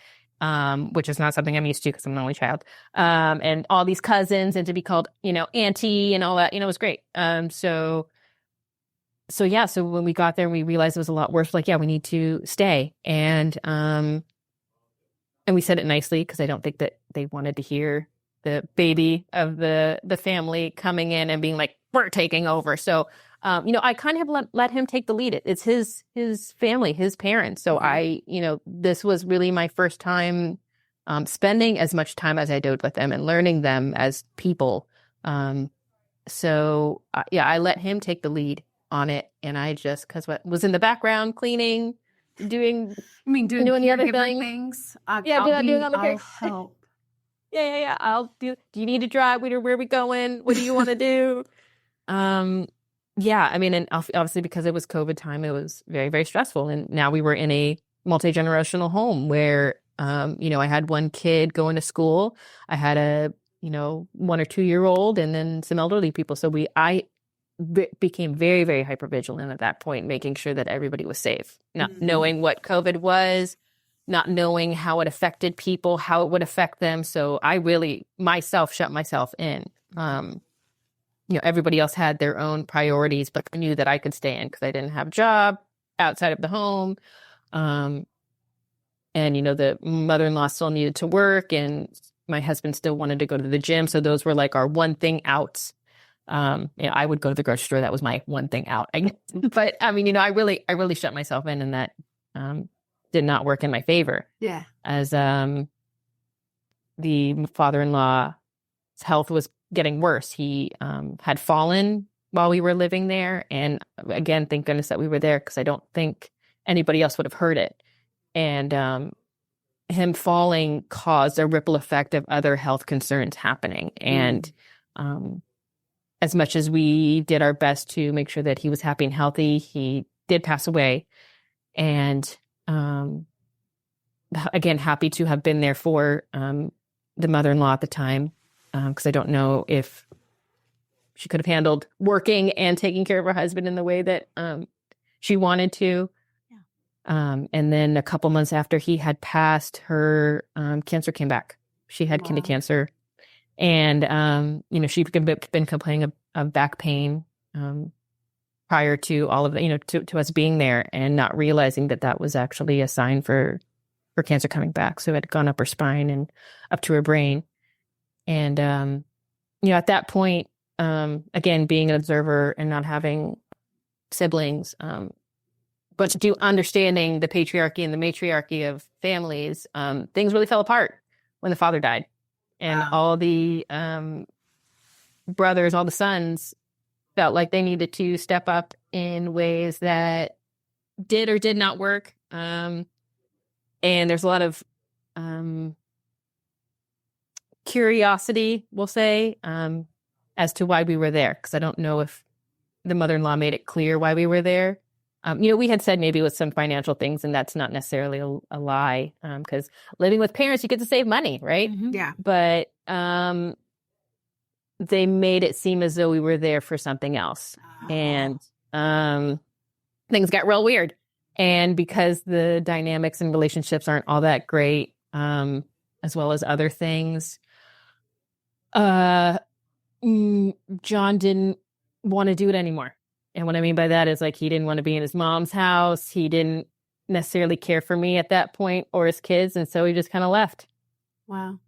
which is not something I'm used to because I'm an only child, and all these cousins, and to be called, auntie and all that, it was great. So when we got there, we realized it was a lot worse. Like, we need to stay. And we said it nicely, because I don't think that they wanted to hear the baby of the family coming in and being like, "We're taking over." So, I kind of let him take the lead. It's his family, his parents. So this was really my first time spending as much time as I did with them and learning them as people. So I let him take the lead on it. And I just, because what was in the background, cleaning, doing the other caregiver things. doing other I'll help. Yeah. I'll do you need to drive? Where are we going? What do you want to do? Yeah, I mean, and obviously because it was COVID time, it was very, very stressful. And now we were in a multi-generational home where, I had one kid going to school. I had a, 1 or 2 year old and then some elderly people. So I became very, very hypervigilant at that point, making sure that everybody was safe, not knowing what COVID was, not knowing how it affected people, how it would affect them. So I really shut myself in. Everybody else had their own priorities, but I knew that I could stay in because I didn't have a job outside of the home. And, the mother-in-law still needed to work and my husband still wanted to go to the gym. So those were like our one thing outs. I would go to the grocery store. That was my one thing out. But I mean, I really shut myself in and that did not work in my favor. Yeah. As the father-in-law's health was getting worse. He had fallen while we were living there. And again, thank goodness that we were there because I don't think anybody else would have heard it. And him falling caused a ripple effect of other health concerns happening. And as much as we did our best to make sure that he was happy and healthy, he did pass away. And again, happy to have been there for the mother-in-law at the time. Because I don't know if she could have handled working and taking care of her husband in the way that she wanted to. Yeah. And then a couple months after he had passed, her cancer came back. She had kidney cancer. And, she'd been complaining of back pain prior to all of that, to us being there and not realizing that was actually a sign for her cancer coming back. So it had gone up her spine and up to her brain. And, at that point, again, being an observer and not having siblings, but understanding the patriarchy and the matriarchy of families, things really fell apart when the father died. And all the brothers, all the sons felt like they needed to step up in ways that did or did not work. And there's a lot of curiosity, we'll say, as to why we were there. Because I don't know if the mother-in-law made it clear why we were there. We had said maybe with some financial things, and that's not necessarily a lie. Because living with parents, you get to save money, right? Mm-hmm. Yeah. But they made it seem as though we were there for something else. And things got real weird. And because the dynamics and relationships aren't all that great, as well as other things, John didn't want to do it anymore. And what I mean by that is like he didn't want to be in his mom's house. He didn't necessarily care for me at that point or his kids. And so he just kind of left. Wow.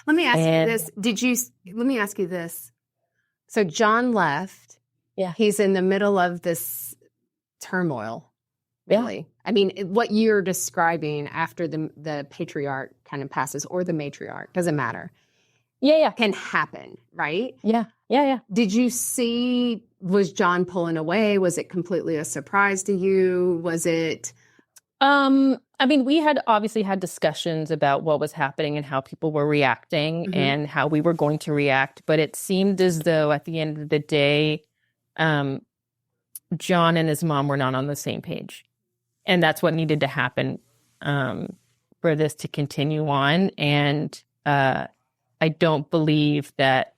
Let me ask you this. Let me ask you this. So John left. Yeah. He's in the middle of this turmoil. Really. Yeah. I mean, what you're describing after the patriarch kind of passes or the matriarch, doesn't matter. Yeah. Can happen, right? Yeah. Did you see, was John pulling away? Was it completely a surprise to you? Was it? I mean, we had obviously had discussions about what was happening and how people were reacting and how we were going to react. But it seemed as though at the end of the day, John and his mom were not on the same page. And that's what needed to happen for this to continue on. And I don't believe that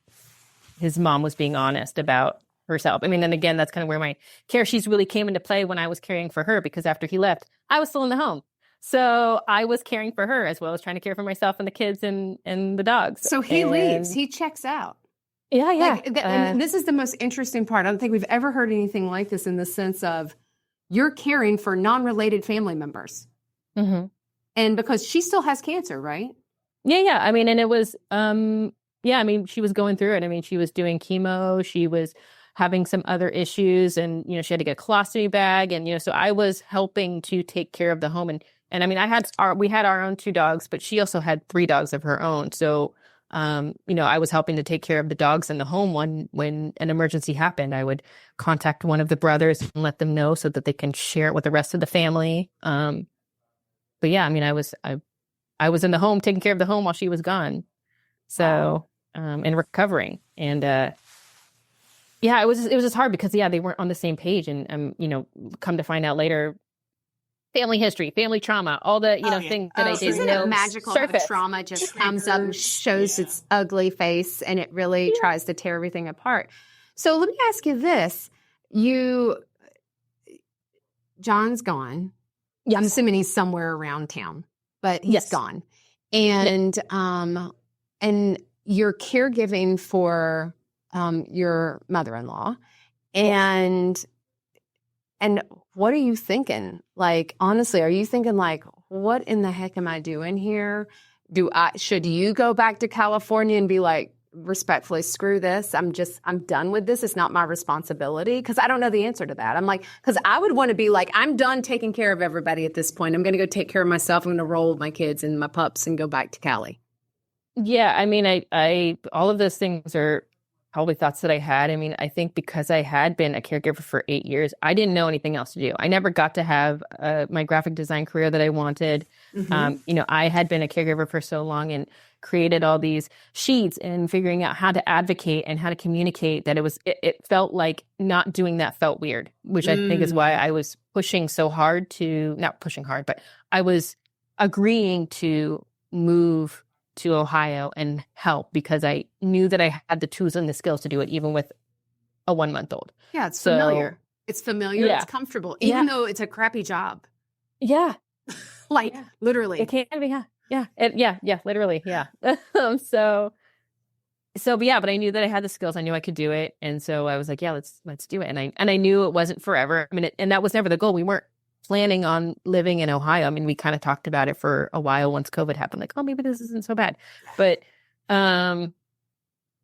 his mom was being honest about herself. I mean, and again, that's kind of where my care sheets really came into play when I was caring for her, because after he left, I was still in the home. So I was caring for her as well as trying to care for myself and the kids and the dogs. So he leaves. He checks out. Yeah. And this is the most interesting part. I don't think we've ever heard anything like this in the sense of you're caring for non-related family members. Mm-hmm. And because she still has cancer, right? Yeah. I mean, and it was, I mean, she was going through it. I mean, she was doing chemo. She was having some other issues and, she had to get a colostomy bag. And, so I was helping to take care of the home. And I mean, we had our own 2 dogs, but she also had 3 dogs of her own. So, I was helping to take care of the dogs in the home when an emergency happened. I would contact one of the brothers and let them know so that they can share it with the rest of the family. But yeah, I mean, I was in the home taking care of the home while she was gone. So, and recovering. And, yeah, it was just hard because, they weren't on the same page. And, come to find out later, family history, family trauma, all the, things that I didn't Isn't know. it magical surface. how trauma just comes up and shows its ugly face, and it really tries to tear everything apart? So let me ask you this. John's gone. I'm assuming he's somewhere around town, but he's gone. And you're caregiving for your mother-in-law. And what are you thinking? Like, honestly, are you thinking like, what in the heck am I doing here? Should you go back to California and be like, respectfully, screw this. I'm done with this. It's not my responsibility. Cause I don't know the answer to that. I'm like, cause I would want to be like, I'm done taking care of everybody at this point. I'm going to go take care of myself. I'm going to roll with my kids and my pups and go back to Cali. Yeah. I mean, I all of those things are probably thoughts that I had. I mean, I think because I had been a caregiver for 8 years, I didn't know anything else to do. I never got to have my graphic design career that I wanted. Mm-hmm. I had been a caregiver for so long and created all these sheets and figuring out how to advocate and how to communicate that it felt like not doing that felt weird, which I think is why I was pushing so hard not pushing hard, but I was agreeing to move to Ohio and help because I knew that I had the tools and the skills to do it, even with a 1-month-old. Yeah, it's familiar. It's familiar. Yeah. It's comfortable, even though it's a crappy job. Yeah. Literally. It can be, yeah, literally, yeah. But I knew that I had the skills. I knew I could do it. And so I was like, yeah, let's do it. And I knew it wasn't forever. I mean, and that was never the goal. We weren't planning on living in Ohio. I mean, we kind of talked about it for a while once COVID happened, like, oh, maybe this isn't so bad. But the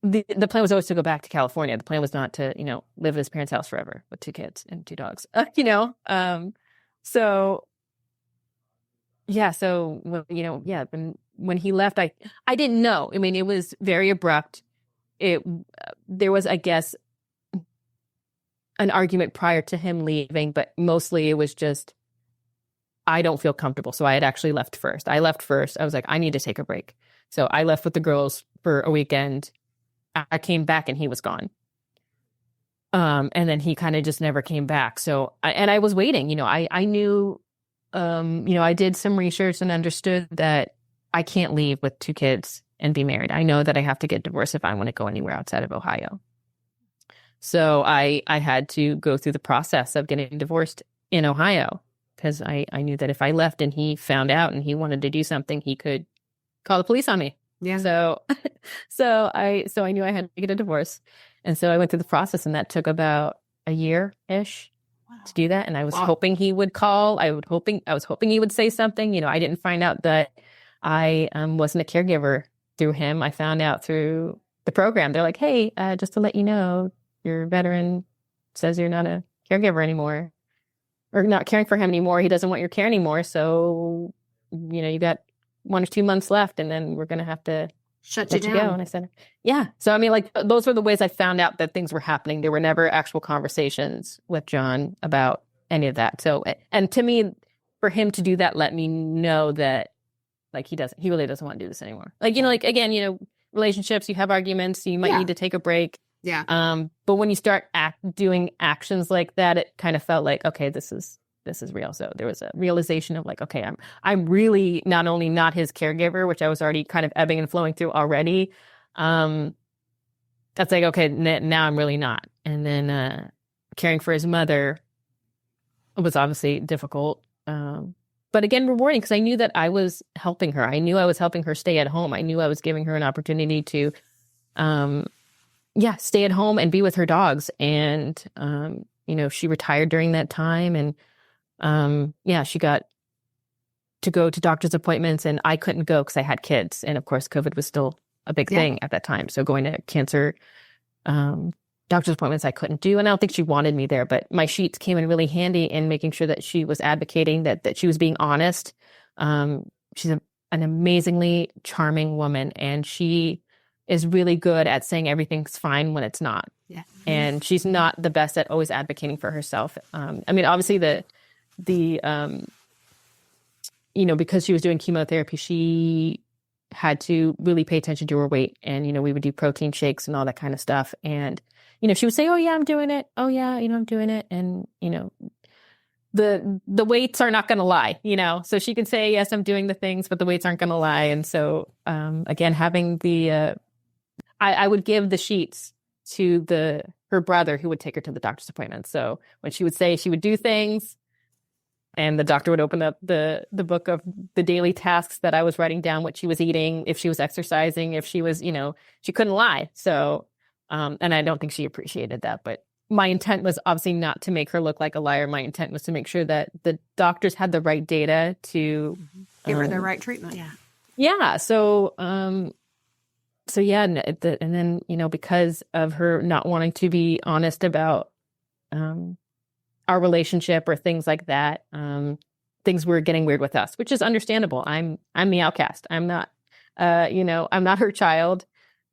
plan was always to go back to California. The plan was not to, live at his parents' house forever with 2 kids and 2 dogs, So when he left, I didn't know. I mean, it was very abrupt. There was, I guess, an argument prior to him leaving, but mostly it was just, I don't feel comfortable. So I had actually left first. I was like, I need to take a break. So I left with the girls for a weekend. I came back and he was gone. And then he kind of just never came back. So I was waiting, I knew, I did some research and understood that I can't leave with 2 kids and be married. I know that I have to get divorced if I want to go anywhere outside of Ohio. So I had to go through the process of getting divorced in Ohio because I knew that if I left and he found out and he wanted to do something, he could call the police on me. Yeah. So I knew I had to get a divorce. And so I went through the process, and that took about a year-ish to do that. And I was hoping he would call. I was hoping he would say something. I didn't find out that I wasn't a caregiver through him. I found out through the program. They're like, hey, just to let you know, your veteran says you're not a caregiver anymore or not caring for him anymore. He doesn't want your care anymore. So, you got 1 or 2 months left, and then we're going to have to shut you down. Go. And I said, yeah. So, I mean, like, those were the ways I found out that things were happening. There were never actual conversations with John about any of that. So, and to me, for him to do that, let me know that, like, he really doesn't want to do this anymore. Like, again, relationships, you have arguments, you might need to take a break. Yeah. But when you start doing actions like that, it kind of felt like, okay, this is real. So there was a realization of like, okay, I'm really not only not his caregiver, which I was already kind of ebbing and flowing through already. That's like, okay, now I'm really not. And then caring for his mother was obviously difficult. But again, rewarding because I knew that I was helping her. I knew I was helping her stay at home. I knew I was giving her an opportunity to, stay at home and be with her dogs. And, she retired during that time. And, she got to go to doctor's appointments, and I couldn't go because I had kids. And of course, COVID was still a big thing at that time. So going to cancer doctor's appointments I couldn't do. And I don't think she wanted me there, but my sheets came in really handy in making sure that she was advocating, that she was being honest. She's an amazingly charming woman, and she is really good at saying everything's fine when it's not. Yeah. And she's not the best at always advocating for herself. I mean, obviously because she was doing chemotherapy, she had to really pay attention to her weight. And, we would do protein shakes and all that kind of stuff. And, she would say, oh, yeah, I'm doing it. Oh, yeah, I'm doing it. And, the weights are not going to lie, so she could say, yes, I'm doing the things, but the weights aren't going to lie. And so, again, having I would give the sheets to her brother who would take her to the doctor's appointment. So when she would say she would do things, and the doctor would open up the book of the daily tasks that I was writing down, what she was eating, if she was exercising, if she was, she couldn't lie. So, and I don't think she appreciated that, but my intent was obviously not to make her look like a liar. My intent was to make sure that the doctors had the right data to give her the right treatment. Yeah. Yeah. So, yeah. And then, because of her not wanting to be honest about, our relationship or things like that, things were getting weird with us, which is understandable. I'm the outcast. I'm not, I'm not her child.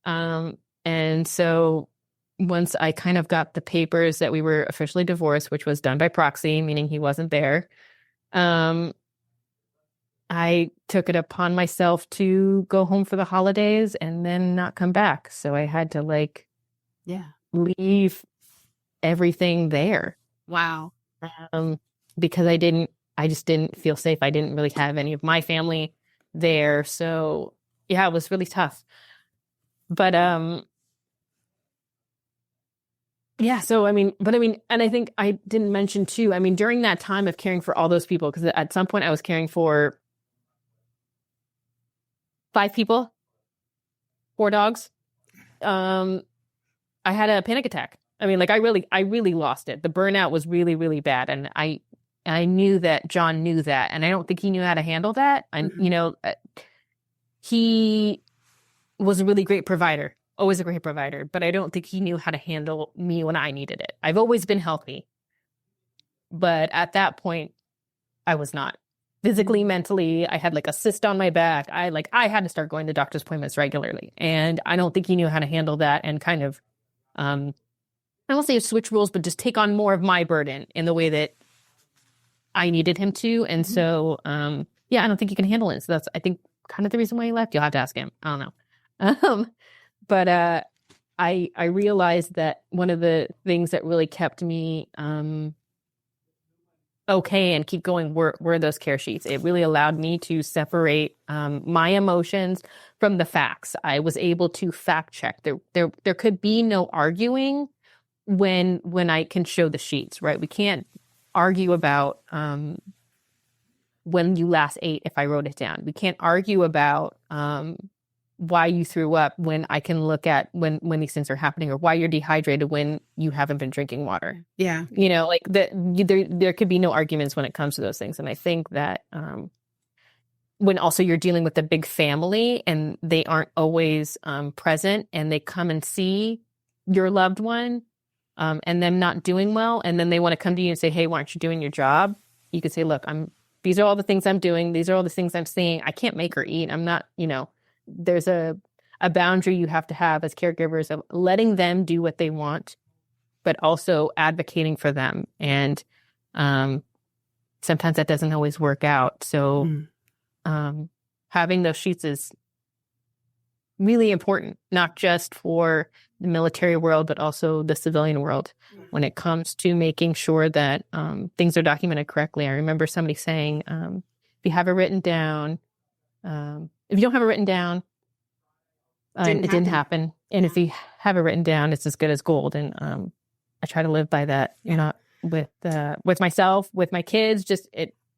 And so once I kind of got the papers that we were officially divorced, which was done by proxy, meaning he wasn't there, I took it upon myself to go home for the holidays and then not come back. So I had to leave everything there. Wow. Because I just didn't feel safe. I didn't really have any of my family there. So yeah, it was really tough. But, yeah, so and I think I didn't mention too, during that time of caring for all those people, because at some point I was caring for 5 people, 4 dogs. I had a panic attack. I really lost it. The burnout was really, really bad. And I knew that John knew that. And I don't think he knew how to handle that. And, he was a really great provider, always a great provider, but I don't think he knew how to handle me when I needed it. I've always been healthy. But at that point, I was not. Physically, mentally, I had a cyst on my back. I had to start going to doctor's appointments regularly. And I don't think he knew how to handle that and kind of, I won't say switch rules, but just take on more of my burden in the way that I needed him to. And so, I don't think he can handle it. So that's, I think, kind of the reason why he left. You'll have to ask him. I don't know. But I realized that one of the things that really kept me okay and keep going were those care sheets. It really allowed me to separate my emotions from the facts. I was able to fact check. There could be no arguing when I can show the sheets, right? We can't argue about when you last ate if I wrote it down. We can't argue about why you threw up when I can look at when these things are happening, or why you're dehydrated when you haven't been drinking water. Yeah. There could be no arguments when it comes to those things. And I think that when also you're dealing with a big family and they aren't always present, and they come and see your loved one and them not doing well, and then they want to come to you and say, hey, why aren't you doing your job? You could say, look, these are all the things I'm doing. These are all the things I'm seeing. I can't make her eat. I'm not, there's a boundary you have to have as caregivers of letting them do what they want, but also advocating for them. And sometimes that doesn't always work out. So having those sheets is really important, not just for the military world, but also the civilian world when it comes to making sure that things are documented correctly. I remember somebody saying, if you have it written down, if you don't have it written down, it didn't happen. And if you have it written down, it's as good as gold. And I try to live by that, not with myself, with my kids. Just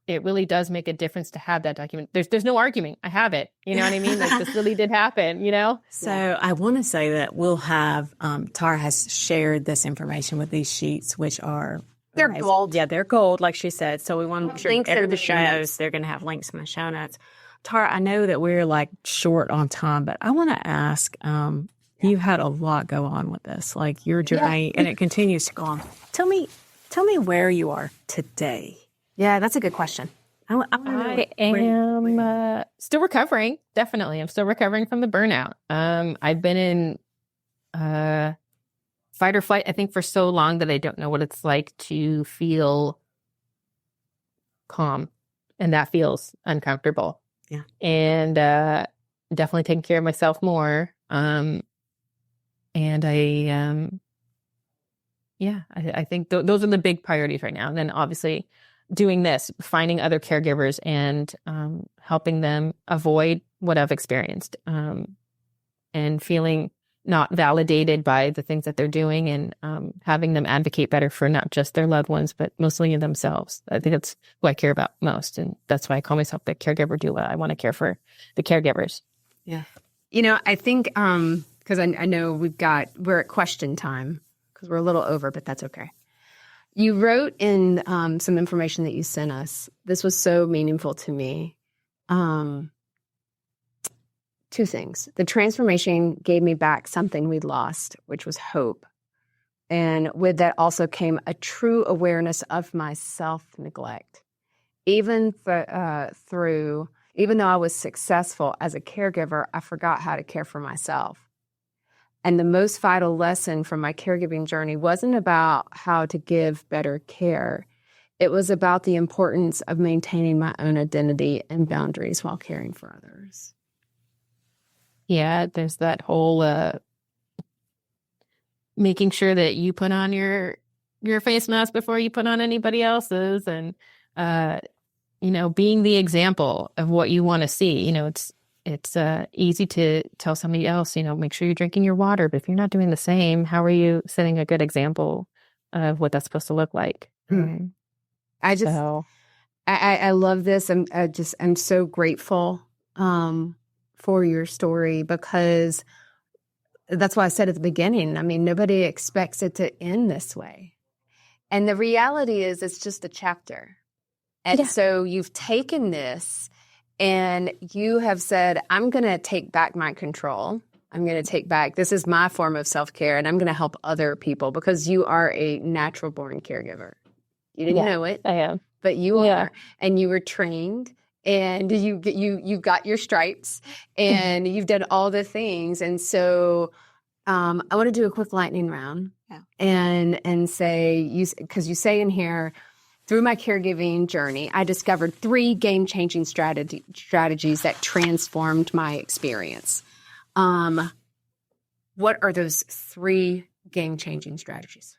it really does make a difference to have that document. There's no arguing. I have it. You know what I mean? This really did happen, So I want to say that we'll have, Tara has shared this information with these sheets, which are they're gold. Yeah, they're gold, like she said. So we want to make sure links in the show notes. They're going to have links in the show notes. Tara, I know that we're short on time, but I want to ask, you've had a lot go on with this, your journey, and it continues to go on. Tell me where you are today. Yeah, that's a good question. I am still recovering. Definitely. I'm still recovering from the burnout. I've been in fight or flight, I think, for so long that I don't know what it's like to feel calm. And that feels uncomfortable. Yeah. And definitely taking care of myself more. And I think those are the big priorities right now. And then obviously doing this, finding other caregivers and helping them avoid what I've experienced, and feeling not validated by the things that they're doing, and having them advocate better for not just their loved ones, but mostly themselves. I think that's who I care about most. And that's why I call myself the caregiver doula. I want to care for the caregivers. Yeah. You know, I think, because I know we're at question time because we're a little over, but that's okay. You wrote in some information that you sent us. This was so meaningful to me. Two things. The transformation gave me back something we'd lost, which was hope. And with that also came a true awareness of my self-neglect. Even though I was successful as a caregiver, I forgot how to care for myself. And the most vital lesson from my caregiving journey wasn't about how to give better care. It was about the importance of maintaining my own identity and boundaries while caring for others. Yeah, there's that whole making sure that you put on your face mask before you put on anybody else's, and being the example of what you want to see. It's easy to tell somebody else, make sure you're drinking your water, but if you're not doing the same, how are you setting a good example of what that's supposed to look like? I love this. I'm so grateful for your story, because that's why I said at the beginning, I mean, nobody expects it to end this way. And the reality is it's just a chapter. And so you've taken this and you have said, I'm going to take back my control. I'm going to take back, this is my form of self-care, and I'm going to help other people, because you are a natural born caregiver. You didn't know it. I am. But you are. And you were trained, and you got your stripes, and you've done all the things. And so I want to do a quick lightning round and say, because you say in here, through my caregiving journey, I discovered 3 game-changing strategies that transformed my experience. What are those 3 game-changing strategies?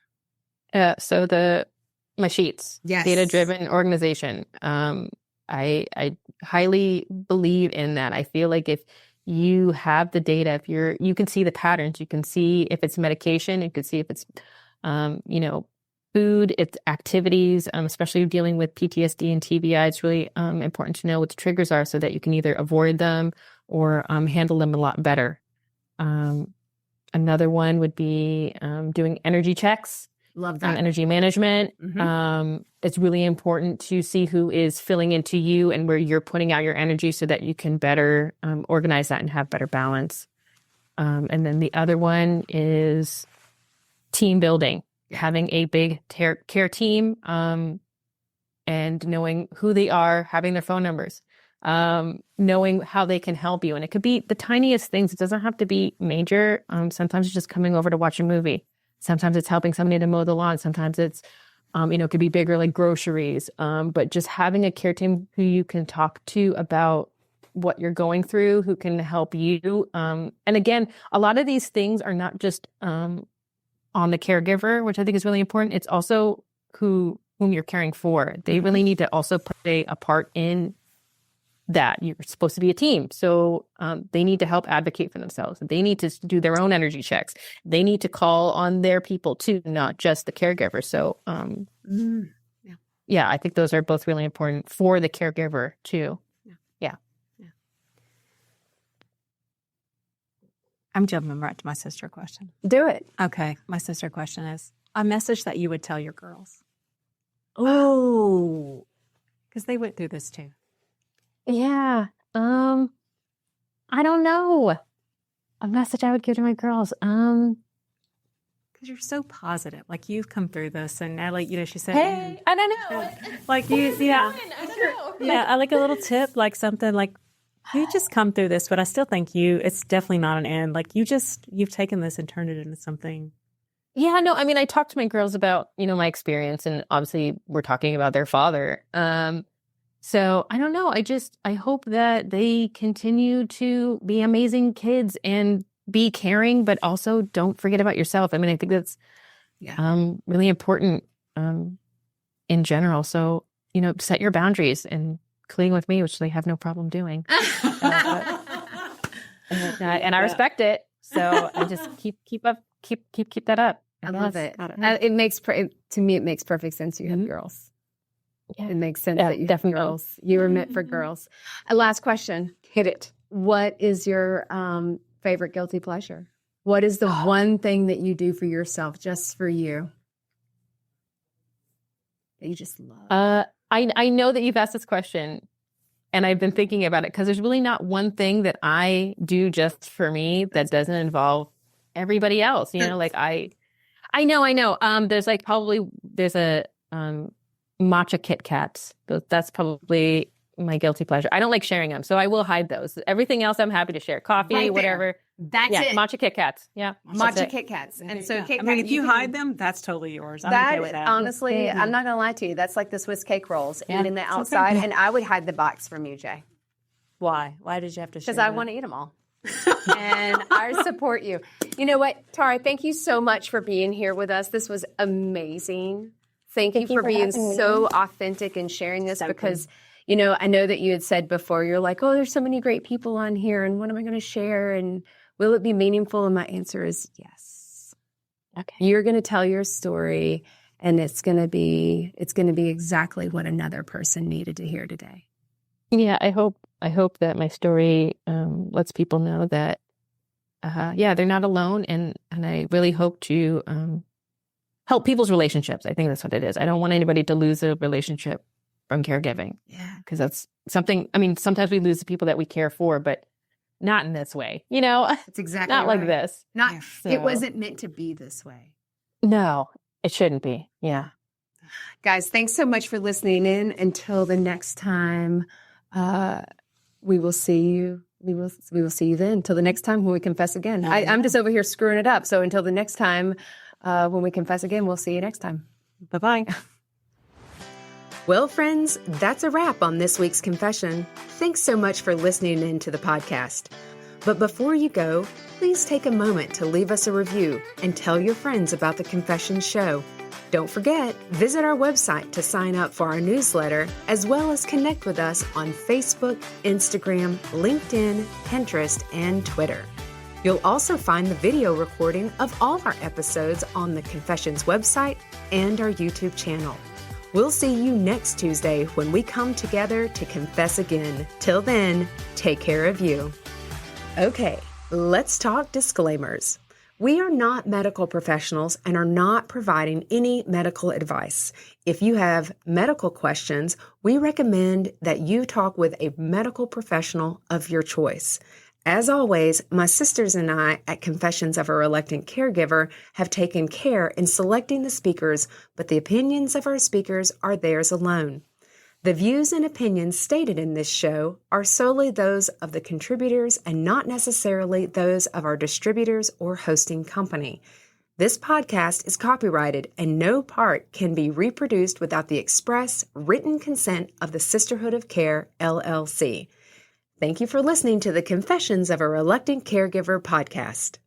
So my sheets, yes. Data-driven organization. I highly believe in that. I feel like if you have the data, you can see the patterns, you can see if it's medication, you can see if it's, food, it's activities, especially dealing with PTSD and TBI. It's really important to know what the triggers are so that you can either avoid them or handle them a lot better. Another one would be doing energy checks. Love that. Energy management. Mm-hmm. It's really important to see who is filling into you and where you're putting out your energy so that you can better organize that and have better balance. And then the other one is team building, having a big care team, and knowing who they are, having their phone numbers, knowing how they can help you. And it could be the tiniest things. It doesn't have to be major. Sometimes it's just coming over to watch a movie. Sometimes it's helping somebody to mow the lawn. Sometimes it's, it could be bigger, like groceries. But just having a care team who you can talk to about what you're going through, who can help you. And again, a lot of these things are not just on the caregiver, which I think is really important. It's also whom you're caring for. They really need to also play a part in that. You're supposed to be a team. So they need to help advocate for themselves. They need to do their own energy checks. They need to call on their people too, not just the caregiver. So I think those are both really important for the caregiver too. Yeah. I'm jumping right to my sister question. Do it. Okay. My sister question is a message that you would tell your girls. Oh, because they went through this too. Yeah. I don't know. A message I would give to my girls. Because you're so positive. Like, you've come through this, and Natalie, she said, Hey, I don't know. like you, I don't know. I like a little tip, like something like, you just come through this, but I still think it's definitely not an end. Like, you've taken this and turned it into something. Yeah, no, I mean, I talked to my girls about, my experience, and obviously we're talking about their father. So I don't know. I hope that they continue to be amazing kids and be caring, but also don't forget about yourself. I mean, I think that's really important in general. So, set your boundaries and clean with me, which they have no problem doing. And I respect it. So I just keep that up. I love it. It makes to me, it makes perfect sense. You have girls. Yeah. It makes sense that you have girls. You were meant for girls. Last question. Hit it. What is your favorite guilty pleasure? What is the one thing that you do for yourself, just for you, that you just love? I know that you've asked this question, and I've been thinking about it because there's really not one thing that I do just for me that doesn't involve everybody else. Like I know. There's a matcha Kit Kats. That's probably my guilty pleasure. I don't like sharing them, so I will hide those. Everything else, I'm happy to share. Coffee, whatever. That's it. Matcha Kit Kats. Yeah, matcha Kit Kats. And so, Kit Kats, if you hide them, that's totally yours. I'm okay with that. Honestly, I'm not gonna lie to you. That's like the Swiss cake rolls, and in the outside. And I would hide the box from you, Jay. Why? Why did you have to share? Because I want to eat them all. And I support you. You know what, Tara? Thank you so much for being here with us. This was amazing. Thank you for being so authentic and sharing this because, I know that you had said before, you're like, oh, there's so many great people on here, and what am I going to share? And will it be meaningful? And my answer is yes. Okay. You're going to tell your story, and it's going to be exactly what another person needed to hear today. Yeah, I hope that my story lets people know that, they're not alone, and I really hope to help people's relationships. I think that's what it is. I don't want anybody to lose a relationship from caregiving. Yeah. Because that's something, sometimes we lose the people that we care for, but not in this way. It's exactly not right. like this. It wasn't meant to be this way. No, it shouldn't be. Yeah. Guys, thanks so much for listening in. Until the next time, we will see you. We will see you then. Until the next time when we confess again. I'm just over here screwing it up. So until the next time, when we confess again, we'll see you next time. Bye-bye. Well, friends, that's a wrap on this week's confession. Thanks so much for listening in to the podcast. But before you go, please take a moment to leave us a review and tell your friends about the Confession Show. Don't forget, visit our website to sign up for our newsletter, as well as connect with us on Facebook, Instagram, LinkedIn, Pinterest, and Twitter. You'll also find the video recording of all our episodes on the Confessions website and our YouTube channel. We'll see you next Tuesday when we come together to confess again. Till then, take care of you. Okay, let's talk disclaimers. We are not medical professionals and are not providing any medical advice. If you have medical questions, we recommend that you talk with a medical professional of your choice. As always, my sisters and I at Confessions of a Reluctant Caregiver have taken care in selecting the speakers, but the opinions of our speakers are theirs alone. The views and opinions stated in this show are solely those of the contributors and not necessarily those of our distributors or hosting company. This podcast is copyrighted and no part can be reproduced without the express written consent of the Sisterhood of Care, LLC. Thank you for listening to the Confessions of a Reluctant Caregiver podcast.